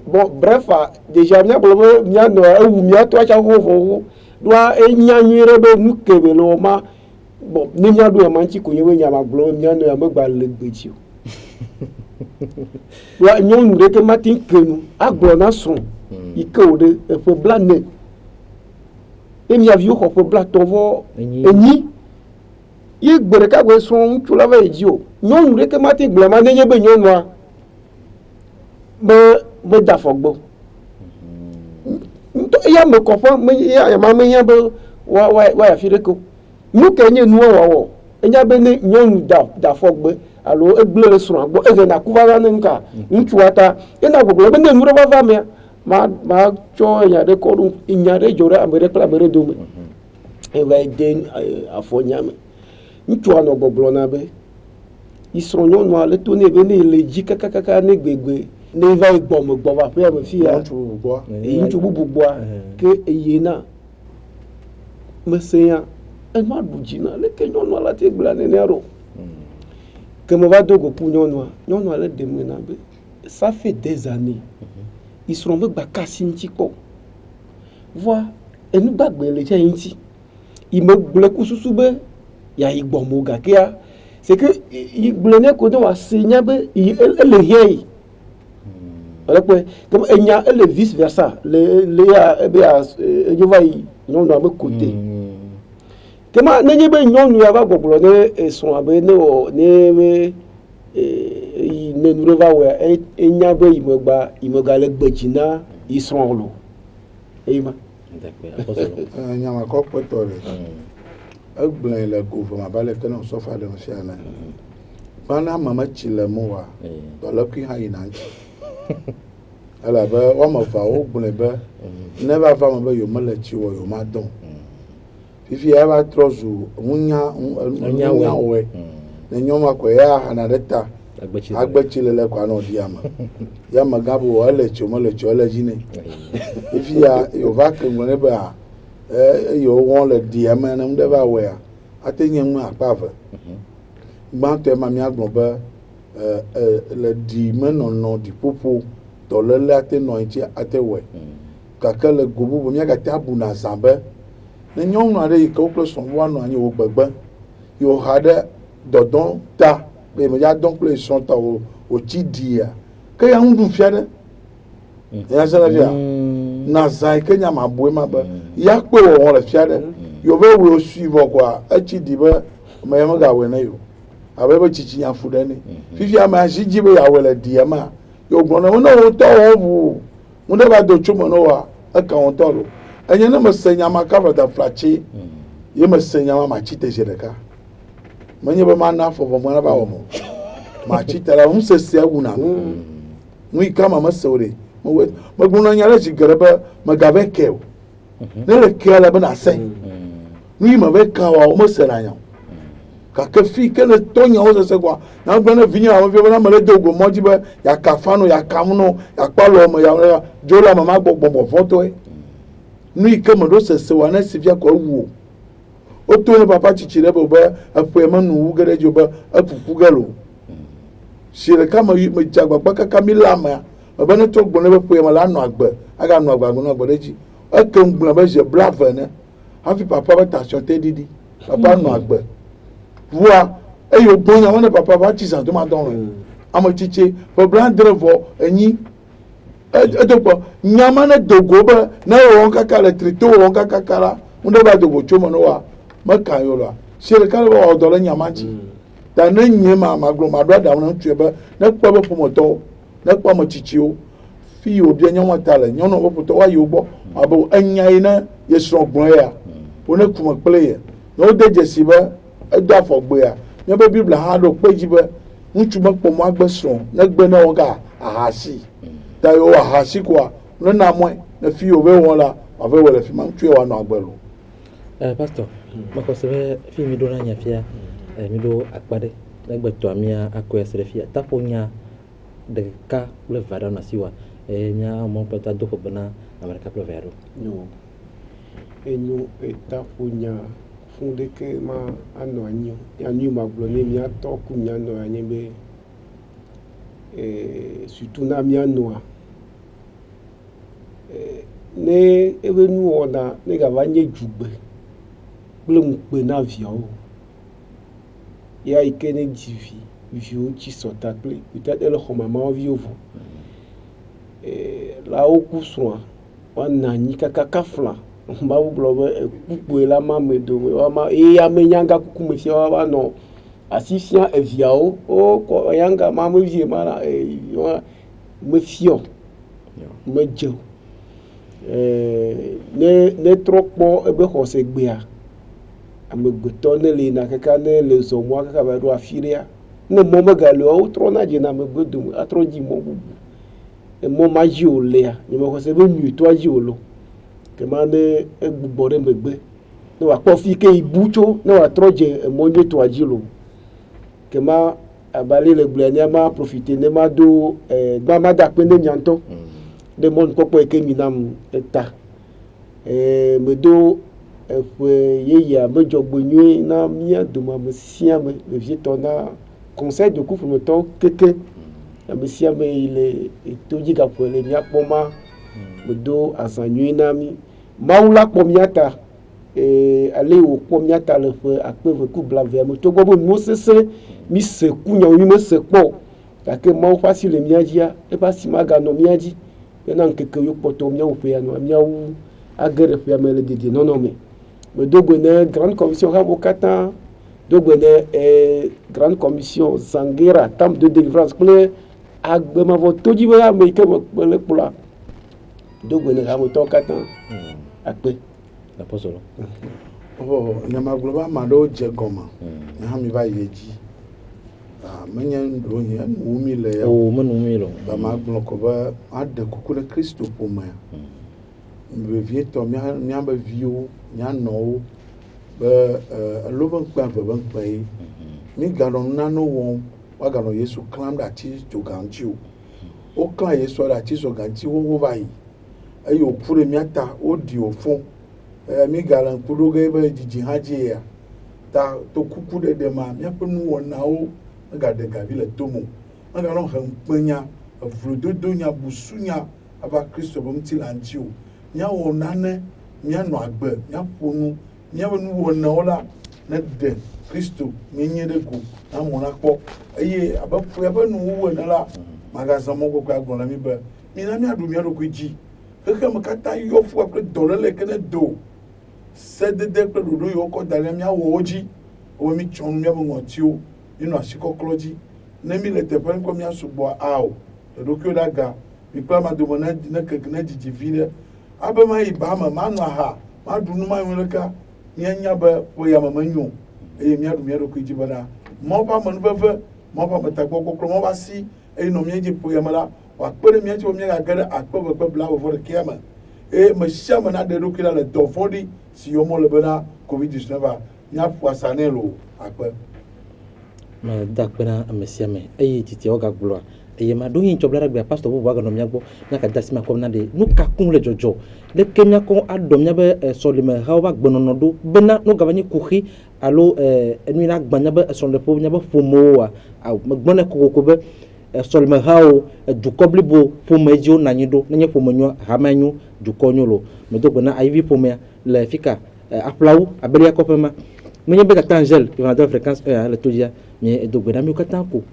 bon bref déjà mia bolo mia no ewu mia to acha ho fo doa enya nyire be nu kebe lo ma bon ni mia do ma nchi ko yewe nya ma bolo mia no ya me gba le gbeji wa nyon re ke matin kenu agbo na son ike ode efo blane emi avio ko fo blatovo enyi ye gbere ka gbe son tu lava eji o nyon re ke mati gbe ma nenye be nyon wa be da fogbo nto ya me ko fo me ya ma me ya be wa ya fireko nu ke nye nu wo enya be ne nyon da fogbo alo egbele so agbo ege na kuva na nka ntu ata ina gbogbo be ne nu ro va me ma cho nyade ko nyade jore amere pla mere do me e va den afonya me ntu ano gbogbo na be isronyo no ale to ne be ne le ji kaka ne gbegbe ne va igbo mo gbo va pe me fi ya ntu bubugbo ke eye na meseya e ma bujina le ke nyo no ala te gbla ne nero que me va dogo pour nyon ale de me na be ça fait des années ils seront même bakasi ntiko voix et nous bagbe le tien nti il me ble kususu be ya igbo mo gakia c'est que il blene ko do wa senya be le hie alors que comme enya le vice versa le ya be a je va y non do be côté kema nenye be nyon ya ba gbogbo ne son abe ne o ne ne nous va ouais enya be imogba le gbejina isronlo eyima d'accord nyama ko potore agblin le gouvernement ba le teno sofa de msiana bana mama chile mowa do le ki hayi na ala ba wa ma fa o gbin be never fa ma be yo male chi wo yo ma don fifi ya ba trozu munya we ne nyoma ko ya hanareta agbechile le kwa no diama ya magabu wale chomole chole jine ifi ya yo va ke ngone ba yo won le diama na mde ba we atenye mu apave gbanto ma mi agbon ba le di menono di popo to le ate no nchi ate we kaka le gobu bo mi aga tabu na zambe ne nyom no ade ko pro son wa no anyi wo gbegbe yo hade dodon ta be me ya donc les sont au tidia que ya ndu fiade ya se na via na zai kenya ma boe ma ba ya pe wo le fia de yo be we suivre kwa achi di ba ma ya ga we na yo abebe chichi ya fu de ni fifi ama ji ji be ya we le di ma yo gbon na wo to wo bu mo de ba do chumo no wa aka won to lo enye na ma senya ma ka da flachi ye ma senya ma chi te je de ka manye ba ma na fo bo mo na ba wo mo ma chi te la mo se se agu na mu ikama ma sore mo gbon na nyare ji garaba ma ga be ke ne le ke la ba na se nu ma be ka wa mo se la nya ka ke fi ke le to nya o se kwa na gbon na vinya o fi ba na ma le dogo mo ji ba ya ka fanu ya kamuno ya pa lo mo ya jola mama gbogbo foto e nu ikama do se wa na sivia ko wu o to ne papa chichire ba ba apu ma nu wu gere jo ba apupu galo shire kama me jagba pa kaka mi lama ba ne to gbon ne ba pu ma la nu agba aga nu agba nu agba deji o ke ngbon ba je brave ne hafi papa ba ta shote didi papa nu agba voa e yo gbon ya wona papa ba chi san to ma don amo chiche for brand drevo enyi e to po nyama ne dogo ba na won kaka le trito won kaka kara ndo ba dogo chomo no wa maka yo la shire kala ba odolo nyama chi da na nye ma maglo ma do da won tue ba na kwa ba pomoto na kwa mo chichio fi obi anya wata le nyono bo poto wa yo gbo abo anya ina ye sro gbon ya wona kuma play no de jesi ba edo afogbe ya me ba bibla ha do peji ba ntu ma pomo agbesro na gbe na wo ga ahasi da yo ahasi kwa na mo na fi obe won la wa fe wele fi ma tue wa no agbelo pastor mako sebe fi mi do na nya fia mi do akpade na gbe to amia akoya sere fia taponya de ka le vada na siwa nya mo pata do ko bana amerika pro vero no enyo etaponya funde ke ma ano anyo ya ni ma glone mi ato ku mi ano anyo be surtout na mi ano ne ebe nu ona ne ga ba nye jugbe blum pe na avion ya ikene jivi viu chi sota ple peut-être le khomama viu vo la oku soa wana ni kaka kafla mba blobe kuku la mame do ma ya menyanga kuku me fi wa no asisia eviao o ko yanga mame vie mara me fio me jo ne tropo ebe khose gbea amegbeto ne le na kaka ne le zo mo kaka ba do afiria ne mo magalo o tro na je na megbedo atro ji mo bubu e mo maji o le a ni mo ko se be mi to aji o lo ke ma ne egbugbo re megbe ne wa po fi ke ibucho ne wa tro je mo nje to aji lo ke ma abali le gble ni ma profiter ne ma do gba ma da pe ne nyanto de mon popo e ke mi nam eta me do ye mejo gbonyu na mia duma mesia me le vieto na conseil de couple me to keke mesia me ile toji ga pour le mia poma me do asanyu na mi maula pomiata aller au pomiata le fe akpe ku blave me to gobo mo sese mi se kunya mi me se po ta ke ma facile le mia dia e pas si maga no mia di na nkeke yo poto mia o pe ya no mia u agere fe me le didi non non me dogone grande commission Rabokata dogone grande commission Zangira tam de délivrance ple agbema vo toji ba me ke le pula dogone Rabokata akpe la posolo oh nyama globa ma do je goma na mi ba yeji menyen do nya umi le ya o manu mi lo ba ma glo ko ba ade kukule Kristo poma me vieto mi amba viu nya no be loban kwa ban pai mi garon na no won wa garon Yesu clam that is to gantiu o clam Yesu that is to gantiu wo bai ayo pure mi ata o di ofun mi garan kudo ga be jiji haje ya ta to kuku de ma mi apenu won na o ga de ga bi le tomu ma garon han panya avrudodo nya busunya aba Kristo bom tilantiu nya wo nane nya no agbe nya ponu nya wonu wo na ola na de Kristo menye de ku na mo na kpo eye abafu ya banu wo na la magaza mo ko kwa gona mi be mina mi adu mi ado ko dzi xexe me katã yɔ fua kple dɔléle ke ne do sedede kple ɖoɖo yiwo kɔ da ɖe míawɔ wo dzi wo mi tsɔ nu míaƒe ŋɔtiwo minɔ asikɔklɔ dzi ne mi le teƒe ŋkɔ mía sugbɔ ao ɖoɖokuiwo ɖe aga mi kple ama dome ne keke ne dzidzi vi ɖe abe ma yi ba me manɔ aha maɖu nu ma yi leka míanya be ƒe yame menyo eye míaɖu mía ɖokui dzi bena mɔ ƒe amenuveve mɔ ƒe ametagbɔ kɔklɔ mɔ ƒe asi eye nɔ mía dzi ƒe yame la wòakpe ɖe mía dzi be míagage ɖe akpe eve kple blaeve-vɔ-ɖekɛa me eye me sia me na ɖe ɖokui la le dɔ vɔ̃ɖi si yɔm wole bena covid-19 míaƒo asa nɛ lo akpe. me da akpe na ame sia ame eye titiawo gagblɔa eye ma ɖo yi ŋtsɔ bla ɖe gbea pastor bubu aganɔ mía gbɔ míaka da asi ma kɔm na ɖe nu ka kum le dzɔdzɔ leke míakɔ aɖɔ míabe sɔlimehawo ƒe agbenɔnɔ ɖo bena nu gava nyi kuxi alo enu yi na gbã míabe sɔleƒewo míabe ƒomewoa megblɔ nɛ kokoko be sɔlimehawo dukɔ blibo ƒome dzi wonɔ anyi ɖo nenye ƒome nyo hame nyo dukɔ nyo lo medo gbe na ayivi ƒomea le fika aƒlawu abelia kɔƒe ma menye be tata Angel qui va dans fréquence 1 le to dia mais do gbe na mi katã ko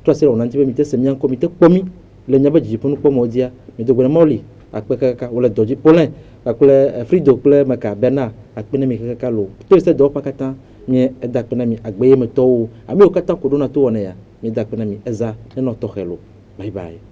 to asɛ wɔna ŋuti be mi te se mía ŋkɔ mi te kpɔ mi le míabe dzidziƒonukpɔmɔ dia mi do gbe na mɔli akpe kaka wole dɔ dzi Paulin kple Frido kple meka Bernard akpe na mi kaka lo to se dɔwɔƒe katã mi eda akpe na mi agbeyemetɔwo ame yiwo katã ko ɖona to wɔna ya mi da akpe na mi eza nenɔ tɔxɛ lo bye bye.